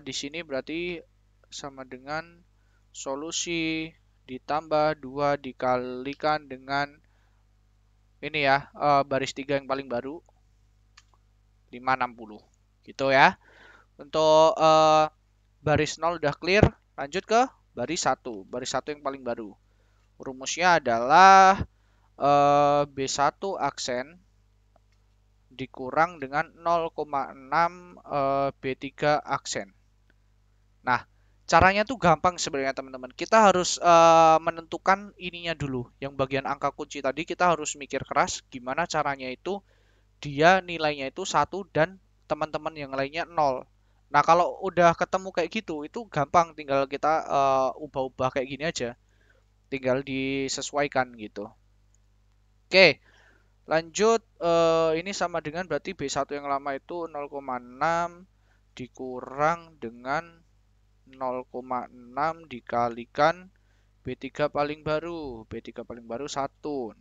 di sini berarti sama dengan solusi ditambah 2 dikalikan dengan ini ya, baris 3 yang paling baru, 560. Gitu ya. Untuk baris 0 udah clear, lanjut ke baris 1. Baris 1 yang paling baru. Rumusnya adalah B1 aksen dikurang dengan 0,6 B3 aksen. Nah, caranya tuh gampang sebenarnya teman-teman. Kita harus menentukan ininya dulu. Yang bagian angka kunci tadi kita harus mikir keras gimana caranya itu dia nilainya itu 1 dan teman-teman yang lainnya 0. Nah, kalau udah ketemu kayak gitu, itu gampang, tinggal kita ubah-ubah kayak gini aja. Tinggal disesuaikan gitu. Oke, lanjut. Ini sama dengan berarti B1 yang lama itu 0,6 dikurang dengan 0,6 dikalikan B3 paling baru. B3 paling baru 1, 0.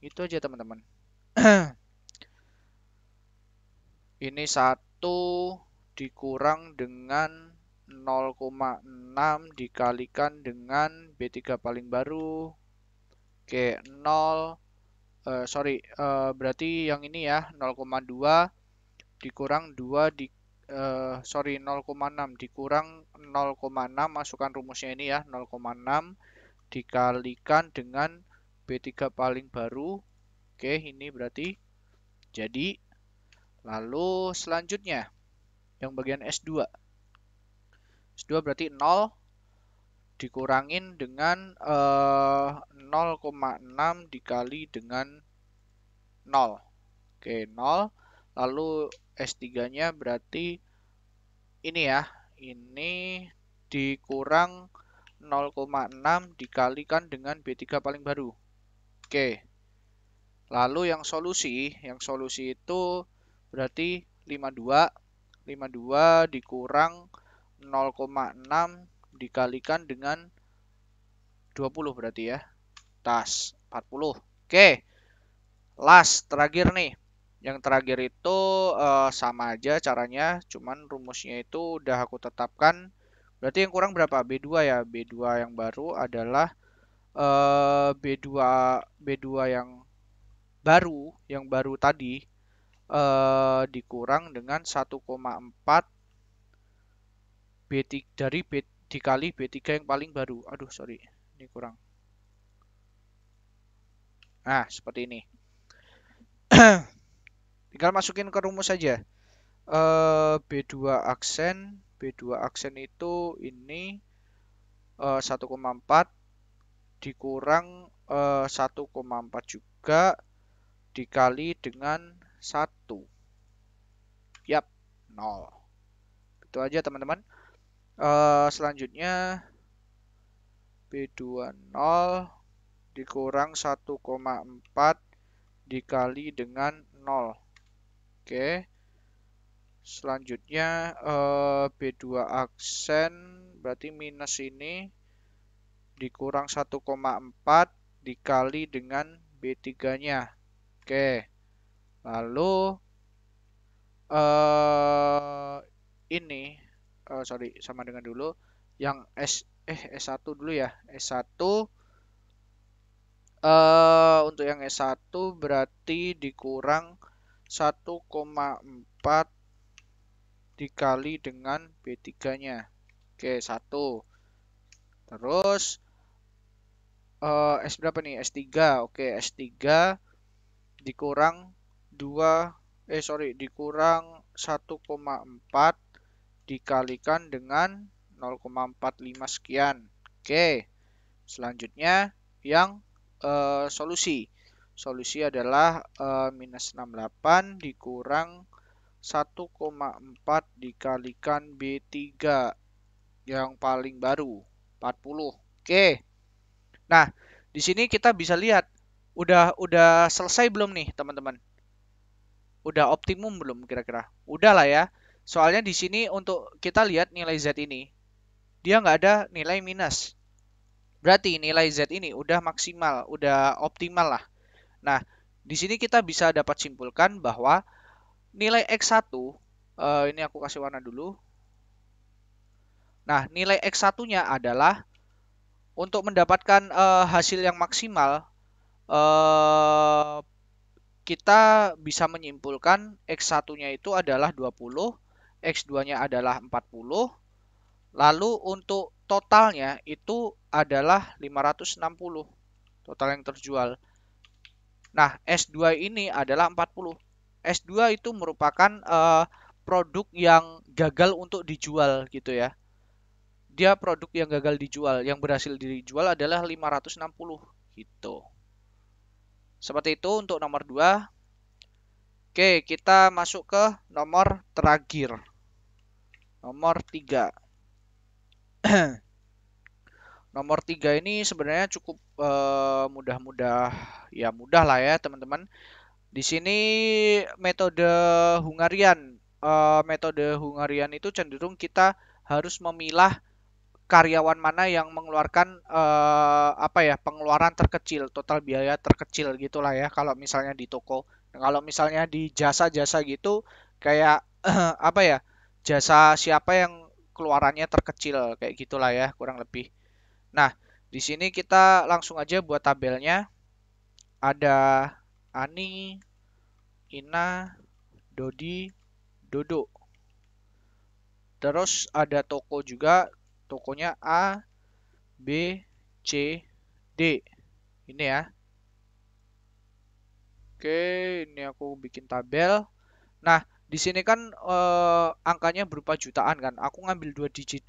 Itu aja teman-teman. Ini 1 dikurang dengan 0,6 dikalikan dengan B3 paling baru. Oke, 0. Berarti yang ini ya, 0,2 dikurang 2 0,6 dikurang 0,6, masukkan rumusnya ini ya, 0,6 dikalikan dengan B3 paling baru. Oke, ini berarti jadi. Lalu selanjutnya yang bagian S2. S2 berarti 0 dikurangin dengan 0,6 dikali dengan 0. Oke, 0. Lalu S3-nya berarti ini ya. Ini dikurang 0,6 dikalikan dengan B3 paling baru. Oke. Lalu yang solusi itu berarti 52. 52 dikurang 0,6 dikalikan dengan 20 berarti ya. Tas 40. Oke. Last, terakhir nih. Yang terakhir itu sama aja caranya, cuman rumusnya itu udah aku tetapkan. Berarti yang kurang berapa? B2 ya. B2 yang baru adalah B2 yang baru tadi dikurang dengan 1,4 B3 dari B dikali B3 yang paling baru. Aduh, sorry. Ini kurang. Nah, seperti ini. Tinggal masukin ke rumus saja. B2 aksen itu ini 1,4 dikurang 1,4 juga dikali dengan 1. Yap, 0. Itu aja teman-teman. Selanjutnya B20 dikurang 1,4 dikali dengan 0. Oke. Selanjutnya B2 aksen berarti minus ini dikurang 1,4 dikali dengan B3-nya. Oke. Lalu ini sorry, sama dengan dulu yang S1 dulu ya. S1 untuk yang S1 berarti dikurang 1,4 dikali dengan B3-nya. Oke, 1. Terus S berapa nih? S3. Oke, S3 dikurang 2 dikurang 1,4 dikalikan dengan 0,45 sekian. Oke. Selanjutnya yang solusi. Solusi adalah minus 68 dikurang 1,4 dikalikan B3 yang paling baru 40. Oke. Nah, di sini kita bisa lihat udah selesai belum nih, teman-teman? Udah optimum belum kira-kira? Udah lah ya. Soalnya di sini untuk kita lihat nilai Z ini, dia nggak ada nilai minus. Berarti nilai Z ini udah maksimal, udah optimal lah. Nah, di sini kita bisa dapat simpulkan bahwa nilai X1, ini aku kasih warna dulu. Nah, nilai X1-nya adalah untuk mendapatkan hasil yang maksimal, kita bisa menyimpulkan X1-nya itu adalah 20, X2-nya adalah 40, lalu untuk totalnya itu adalah 560, total yang terjual. Nah, S2 ini adalah 40. S2 itu merupakan produk yang gagal untuk dijual gitu ya. Dia produk yang gagal dijual, yang berhasil dijual adalah 560 gitu. Seperti itu untuk nomor 2. Oke, kita masuk ke nomor terakhir. Nomor 3. Nomor 3 ini sebenarnya cukup mudah lah ya teman-teman. Di sini metode Hungarian. Metode Hungarian itu cenderung kita harus memilah karyawan mana yang mengeluarkan pengeluaran terkecil, total biaya terkecil gitulah ya. Kalau misalnya di toko, kalau misalnya di jasa-jasa gitu kayak jasa siapa yang keluarannya terkecil kayak gitulah ya kurang lebih. Nah, di sini kita langsung aja buat tabelnya. Ada Ani, Ina, Dodi, Dodo. Terus ada toko juga, tokonya A, B, C, D. Ini ya. Oke, ini aku bikin tabel. Nah, di sini kan angkanya berupa jutaan kan. Aku ngambil dua digit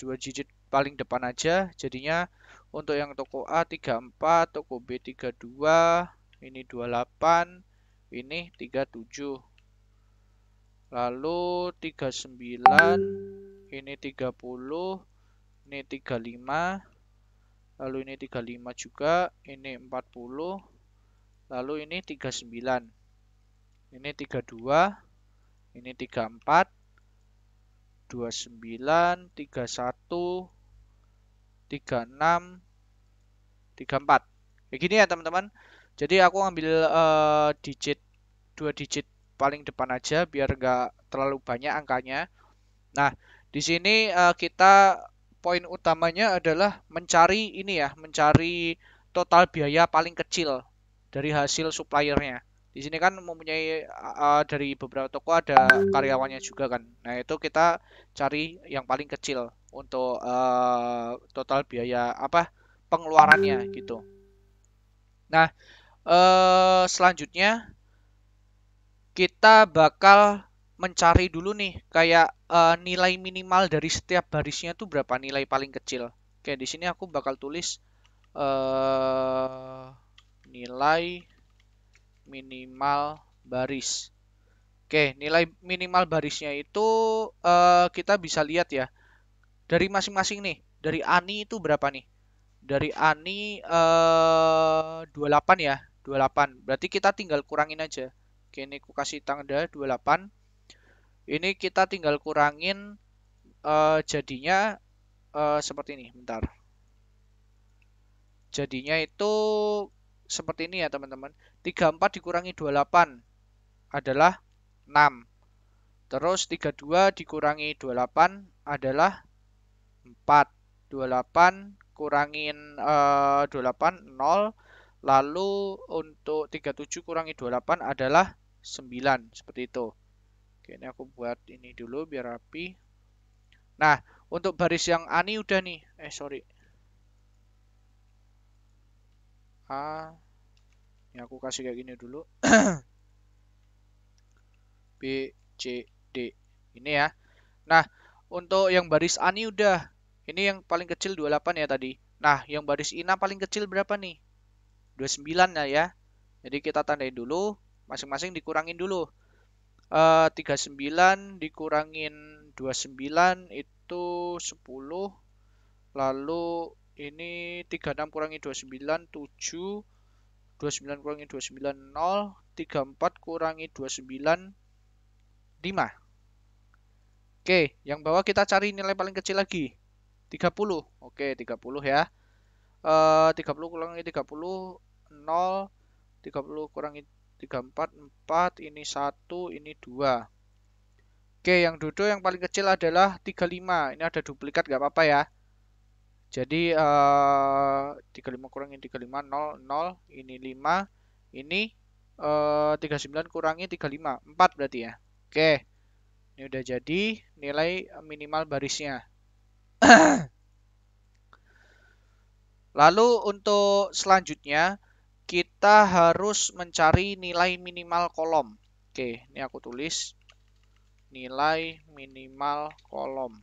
paling depan aja. Jadinya untuk yang toko A 34, toko B 32, ini 28, ini 37. Lalu 39, ini 30, ini 35, lalu ini 35 juga, ini 40, lalu ini 39, ini 32, ini 34, 29, 31, 36, 34. Kayak gini ya teman-teman. Jadi aku ambil dua digit paling depan aja biar nggak terlalu banyak angkanya. Nah, di sini kita poin utamanya adalah mencari ini ya, mencari total biaya paling kecil dari hasil suppliernya. Di sini kan mempunyai dari beberapa toko ada karyawannya juga kan. Nah, itu kita cari yang paling kecil untuk total biaya pengeluarannya gitu. Nah, selanjutnya kita bakal mencari dulu nih kayak nilai minimal dari setiap barisnya tuh berapa, nilai paling kecil. Oke, di sini aku bakal tulis nilai minimal baris. Oke, nilai minimal barisnya itu kita bisa lihat ya dari masing-masing nih. Dari Ani itu berapa nih? Dari Ani 28 ya, 28. Berarti kita tinggal kurangin aja. Oke, ini aku kasih tanda 28. Ini kita tinggal kurangin jadinya seperti ini. Bentar. Jadinya itu seperti ini ya, teman-teman. 34 dikurangi 28 adalah 6. Terus 32 dikurangi 28 adalah 4. 28 kurangin 28 0. Lalu untuk 37 kurangi 28 adalah 9. Seperti itu. Oke, ini aku buat ini dulu biar rapi. Nah, untuk baris yang Ani udah nih. Sorry. Ini aku kasih kayak gini dulu. B, C, D. Ini ya. Nah, untuk yang baris Ani udah. Ini yang paling kecil 28 ya tadi. Nah, yang baris Ina paling kecil berapa nih? 29 ya. Jadi kita tandain dulu. Masing-masing dikurangin dulu. 39 dikurangin 29 itu 10. Lalu ini 36 kurangi 29 7. 29 kurangi 29 0. 34 kurangi 29 5. Oke, yang bawah kita cari nilai paling kecil lagi. 30. Oke, 30 ya. 30 kurangi 30 0. 30 kurangi 34 4. Ini 1, ini 2. Oke, yang Dodo yang paling kecil adalah 35. Ini ada duplikat gak apa-apa ya. Jadi 35 kurangi 35 0 0. Ini 5. Ini 39 kurangi 35 4 berarti ya. Oke. Ini udah jadi nilai minimal barisnya. Lalu untuk selanjutnya kita harus mencari nilai minimal kolom. Oke, ini aku tulis nilai minimal kolom.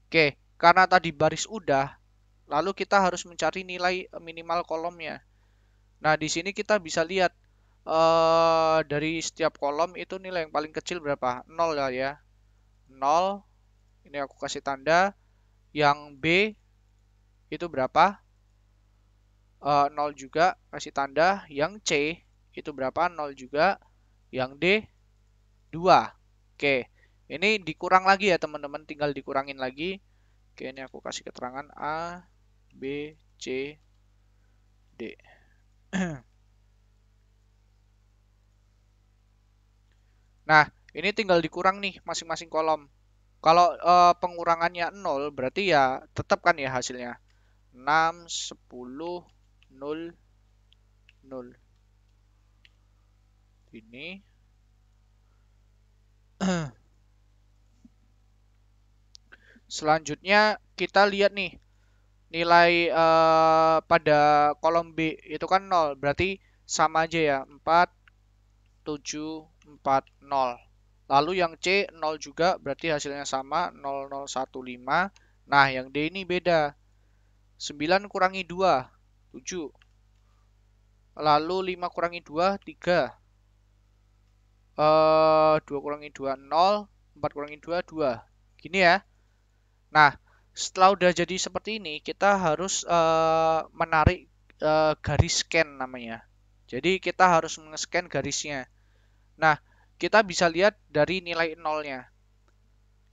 Oke, karena tadi baris udah, lalu kita harus mencari nilai minimal kolomnya. Nah, di sini kita bisa lihat dari setiap kolom itu nilai yang paling kecil berapa? 0 lah ya. 0. Ini aku kasih tanda. Yang B itu berapa? 0 juga, kasih tanda. Yang C itu berapa? 0 juga. Yang D 2. Oke, ini dikurang lagi ya teman-teman, tinggal dikurangin lagi. Oke, ini aku kasih keterangan A, B, C, D. Nah, ini tinggal dikurang nih masing-masing kolom. Kalau pengurangannya 0 berarti ya tetap kan ya hasilnya. 6, 10, 0, 0. Ini. Selanjutnya kita lihat nih. Nilai pada kolom B itu kan 0. Berarti sama aja ya. 4, 7, 4, 0. Lalu yang C 0 juga berarti hasilnya sama 0, 0, 1, 5. Nah, yang D ini beda. 9 kurangi 2, 7. Lalu 5 kurangi 2, 3. 2 kurangi 2, 0. 4 kurangi 2, 2. Gini ya. Nah, setelah udah jadi seperti ini, kita harus menarik garis scan namanya. Jadi kita harus nge-scan garisnya. Nah, kita bisa lihat dari nilai nolnya.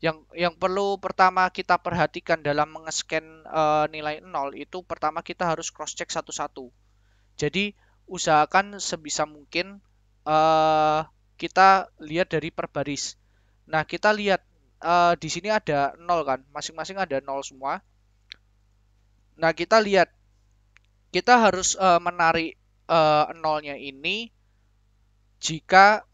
Yang perlu pertama kita perhatikan dalam mengescan nilai 0 itu pertama kita harus cross check satu-satu. Jadi usahakan sebisa mungkin kita lihat dari per baris. Nah, kita lihat di sini ada 0 kan, masing-masing ada 0 semua. Nah, kita lihat kita harus menarik nolnya ini jika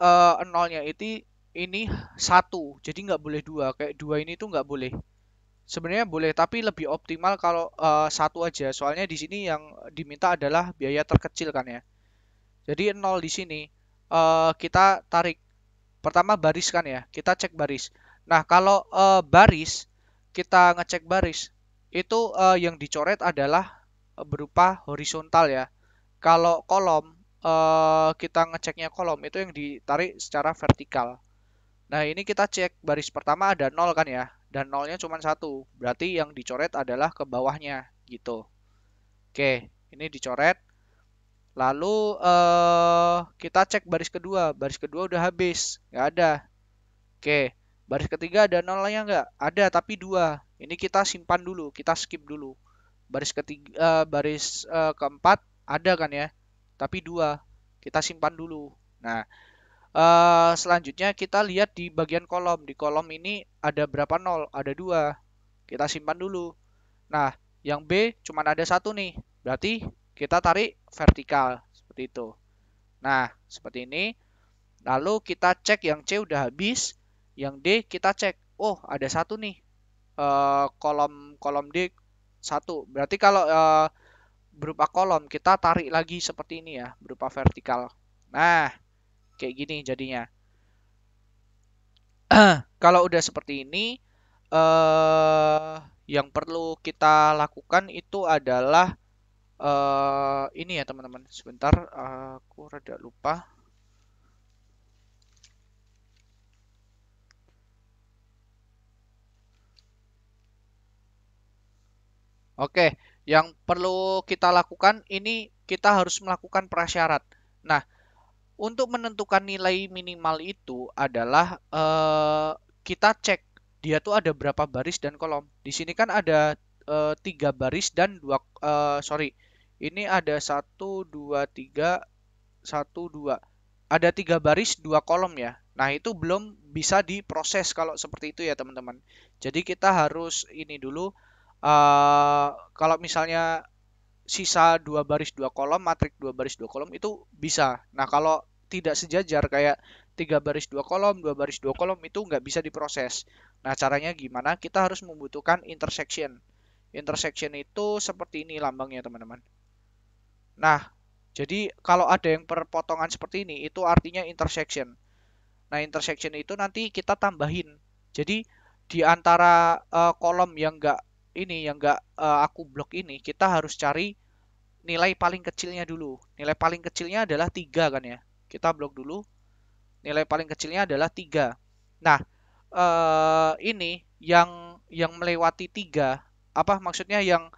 nolnya itu ini 1, jadi nggak boleh 2. Kayak 2 ini tuh nggak boleh. Sebenarnya boleh, tapi lebih optimal kalau 1 aja. Soalnya di sini yang diminta adalah biaya terkecil kan ya. Jadi 0 di sini. kita tarik. Pertama baris kan ya, kita cek baris. Nah, kalau baris, kita ngecek baris, itu yang dicoret adalah berupa horizontal ya. Kalau kolom, kita ngeceknya kolom, itu yang ditarik secara vertikal. Nah, ini kita cek baris pertama ada 0 kan ya, dan nolnya cuma satu. Berarti yang dicoret adalah ke bawahnya, gitu. Oke, ini dicoret. Lalu kita cek baris kedua. Baris kedua udah habis, nggak ada. Oke, baris ketiga ada nolnya nggak? Ada, tapi dua. Ini kita simpan dulu, kita skip dulu. Baris ketiga, baris keempat ada kan ya? Tapi dua, kita simpan dulu. Nah, selanjutnya kita lihat di bagian kolom. Di kolom ini ada berapa nol? Ada dua. Kita simpan dulu. Nah, yang B cuma ada satu nih. Berarti kita tarik vertikal seperti itu. Nah, seperti ini. Lalu kita cek yang C udah habis, yang D kita cek. Oh, ada satu nih. Kolom kolom D satu. Berarti kalau berupa kolom kita tarik lagi seperti ini ya, berupa vertikal. Nah, kayak gini jadinya. Kalau udah seperti ini, yang perlu kita lakukan itu adalah ini ya teman-teman. Sebentar, aku rada lupa. Oke, yang perlu kita lakukan ini kita harus melakukan prasyarat. Nah, untuk menentukan nilai minimal itu adalah kita cek dia tuh ada berapa baris dan kolom. Di sini kan ada 3 baris dan dua sorry, ini ada satu dua tiga satu dua. Ada 3 baris 2 kolom ya. Nah itu belum bisa diproses kalau seperti itu ya teman-teman. Jadi kita harus ini dulu. Kalau misalnya sisa 2 baris 2 kolom, matrik 2 baris 2 kolom itu bisa. Nah, kalau tidak sejajar kayak 3 baris 2 kolom, 2 baris 2 kolom itu nggak bisa diproses. Nah, caranya gimana? Kita harus membutuhkan intersection. Intersection itu seperti ini lambangnya, teman-teman. Nah, jadi kalau ada yang perpotongan seperti ini, itu artinya intersection. Nah, intersection itu nanti kita tambahin. Jadi, di antara kolom yang nggak ini, yang nggak aku blok ini, kita harus cari nilai paling kecilnya dulu. Nilai paling kecilnya adalah 3 kan ya. Kita blok dulu. Nilai paling kecilnya adalah 3. Nah, ini yang melewati 3, apa maksudnya yang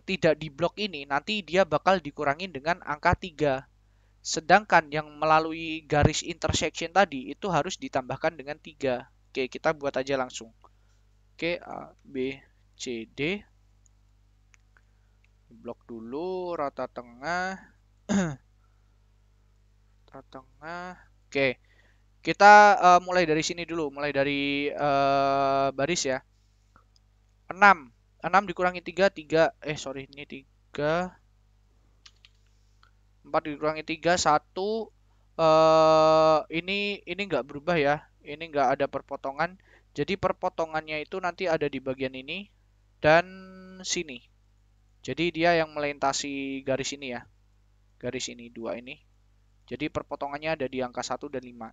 tidak diblok ini nanti dia bakal dikurangin dengan angka 3. Sedangkan yang melalui garis intersection tadi itu harus ditambahkan dengan 3. Oke, kita buat aja langsung. Oke, A, B, C, D. Blok dulu rata tengah. Rata tengah. Oke, kita mulai dari sini dulu. Mulai dari baris ya. 6. 6 dikurangi 3, 3. Sorry, ini 3. 4 dikurangi 3, 1. Ini nggak berubah ya. Ini nggak ada perpotongan. Jadi perpotongannya itu nanti ada di bagian ini dan sini. Jadi dia yang melintasi garis ini ya. Garis ini, 2 ini. Jadi perpotongannya ada di angka 1 dan 5.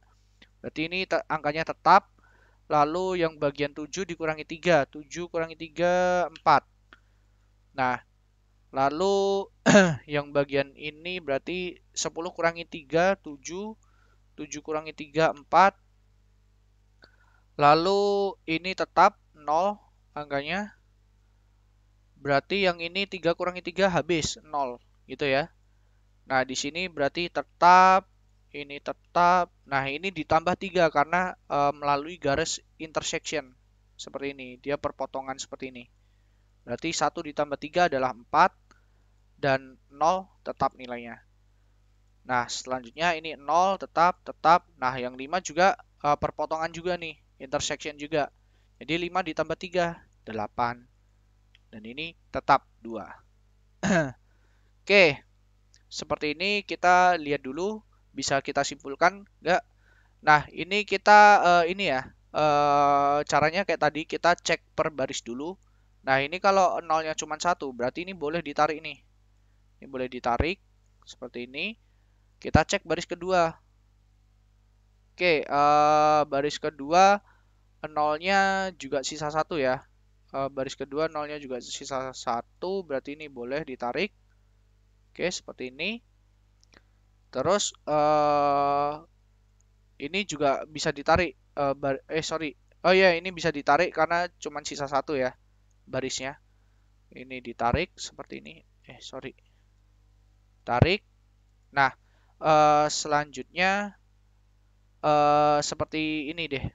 Berarti ini angkanya tetap. Lalu yang bagian 7 dikurangi 3. 7 kurangi 3, 4. Nah, lalu yang bagian ini berarti 10 kurangi 3, 7. 7 kurangi 3, 4. Lalu ini tetap 0 angkanya. Berarti yang ini 3 kurangi 3 habis 0 gitu ya. Nah, di sini berarti tetap, ini tetap. Nah, ini ditambah 3 karena melalui garis intersection. Seperti ini, dia perpotongan seperti ini. Berarti 1 ditambah 3 adalah 4 dan 0 tetap nilainya. Nah, selanjutnya ini 0 tetap, tetap. Nah, yang 5 juga perpotongan juga nih, intersection juga. Jadi 5 ditambah 3, 8. Dan ini tetap 2. Oke, seperti ini kita lihat dulu, bisa kita simpulkan nggak? Nah, ini kita ini ya, caranya kayak tadi, kita cek per baris dulu. Nah, ini kalau nolnya cuma 1, berarti ini boleh ditarik nih. Ini boleh ditarik, seperti ini. Kita cek baris kedua. Oke, baris kedua nolnya juga sisa satu ya. Baris kedua nolnya juga sisa satu, berarti ini boleh ditarik. Oke, seperti ini. Terus ini juga bisa ditarik. Sorry. Oh ya, ini bisa ditarik karena cuma sisa satu ya barisnya. Ini ditarik seperti ini. Sorry. Tarik. Nah, selanjutnya seperti ini deh.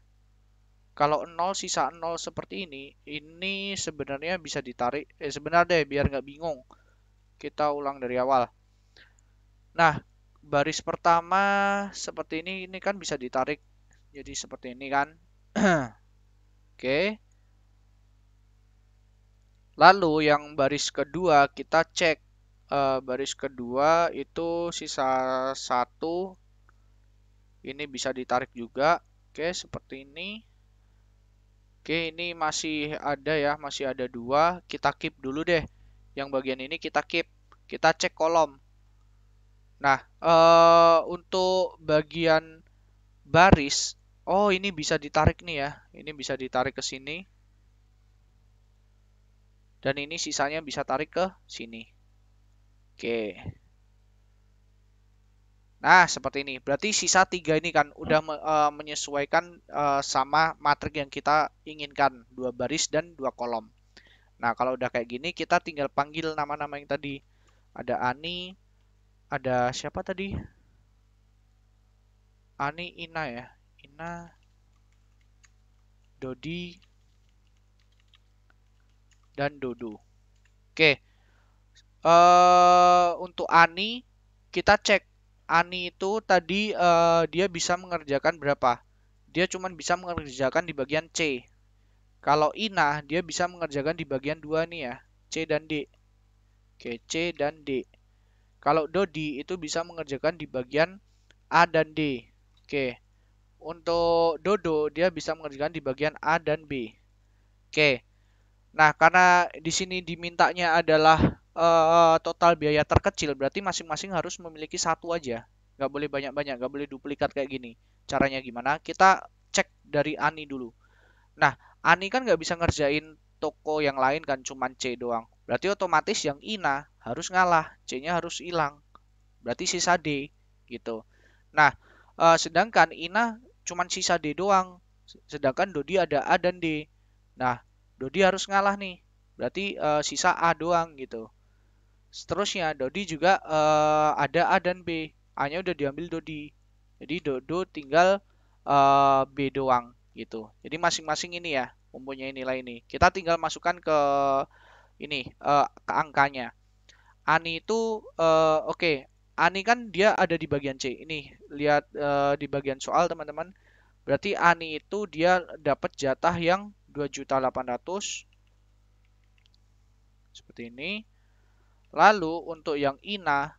Kalau 0 sisa 0 seperti ini sebenarnya bisa ditarik. Sebentar deh, biar nggak bingung. Kita ulang dari awal. Nah, baris pertama seperti ini kan bisa ditarik. Jadi seperti ini kan. Oke. Lalu yang baris kedua kita cek. Baris kedua itu sisa satu. Ini bisa ditarik juga. Oke, seperti ini. Oke, ini masih ada ya, masih ada dua. Kita keep dulu deh. Yang bagian ini kita keep. Kita cek kolom. Nah, untuk bagian baris, oh ini bisa ditarik nih ya. Ini bisa ditarik ke sini. Dan ini sisanya bisa tarik ke sini. Oke. Nah, seperti ini. Berarti sisa 3 ini kan udah menyesuaikan sama matrik yang kita inginkan. 2 baris dan 2 kolom. Nah, kalau udah kayak gini, kita tinggal panggil nama-nama yang tadi. Ada Ani, ada siapa tadi? Ani, Ina ya. Ina, Dodi, dan Dodo. Oke. Untuk Ani, kita cek. Ani itu tadi dia bisa mengerjakan berapa? Dia cuma bisa mengerjakan di bagian C. Kalau Ina, dia bisa mengerjakan di bagian 2 nih ya. C dan D. Oke, C dan D. Kalau Dodi itu bisa mengerjakan di bagian A dan D. Oke. Untuk Dodo, dia bisa mengerjakan di bagian A dan B. Oke. Nah, karena di sini dimintanya adalah total biaya terkecil, berarti masing-masing harus memiliki satu aja. Nggak boleh banyak-banyak, nggak boleh duplikat kayak gini. Caranya gimana? Kita cek dari Ani dulu. Nah, Ani kan nggak bisa ngerjain toko yang lain kan, cuman C doang. Berarti otomatis yang Ina harus ngalah, C-nya harus hilang. Berarti sisa D, gitu. Nah, sedangkan Ina cuman sisa D doang. Sedangkan Dodi ada A dan D. Nah, Dodi harus ngalah nih. Berarti sisa A doang gitu. Seterusnya, Dodi juga ada A dan B. A-nya udah diambil Dodi. Jadi Dodo tinggal B doang gitu. Jadi masing-masing ini ya mempunyai nilai ini. Kita tinggal masukkan ke ini ke angkanya. Ani itu oke. Ani kan dia ada di bagian C. Ini lihat di bagian soal teman-teman. Berarti Ani itu dia dapat jatah yang 2.800.000 seperti ini. Lalu untuk yang Ina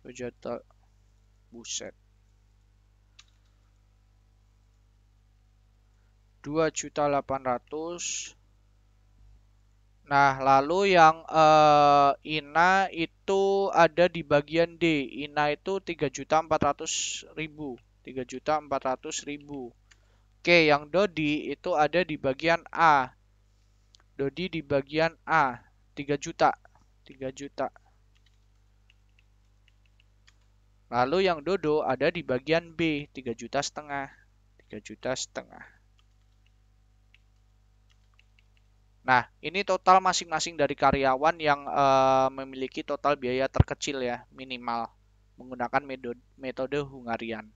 2 juta buset. 2.800.000. Nah, lalu yang Ina itu ada di bagian D. Ina itu 3.400.000. 3.400.000. Oke, yang Dodi itu ada di bagian A. Dodi di bagian A. 3 juta. 3 juta. Lalu yang Dodo ada di bagian B. 3 juta setengah. 3 juta setengah. Nah, ini total masing-masing dari karyawan yang memiliki total biaya terkecil ya, minimal. Menggunakan metode Hungarian.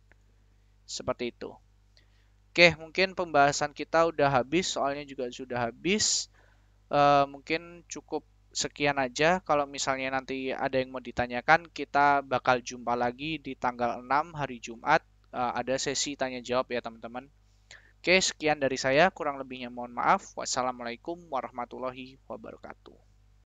Seperti itu. Oke, mungkin pembahasan kita udah habis, soalnya juga sudah habis. Mungkin cukup sekian aja. Kalau misalnya nanti ada yang mau ditanyakan, kita bakal jumpa lagi di tanggal 6 hari Jumat. Ada sesi tanya jawab ya teman-teman. Oke, sekian dari saya. Kurang lebihnya mohon maaf. Wassalamualaikum warahmatullahi wabarakatuh.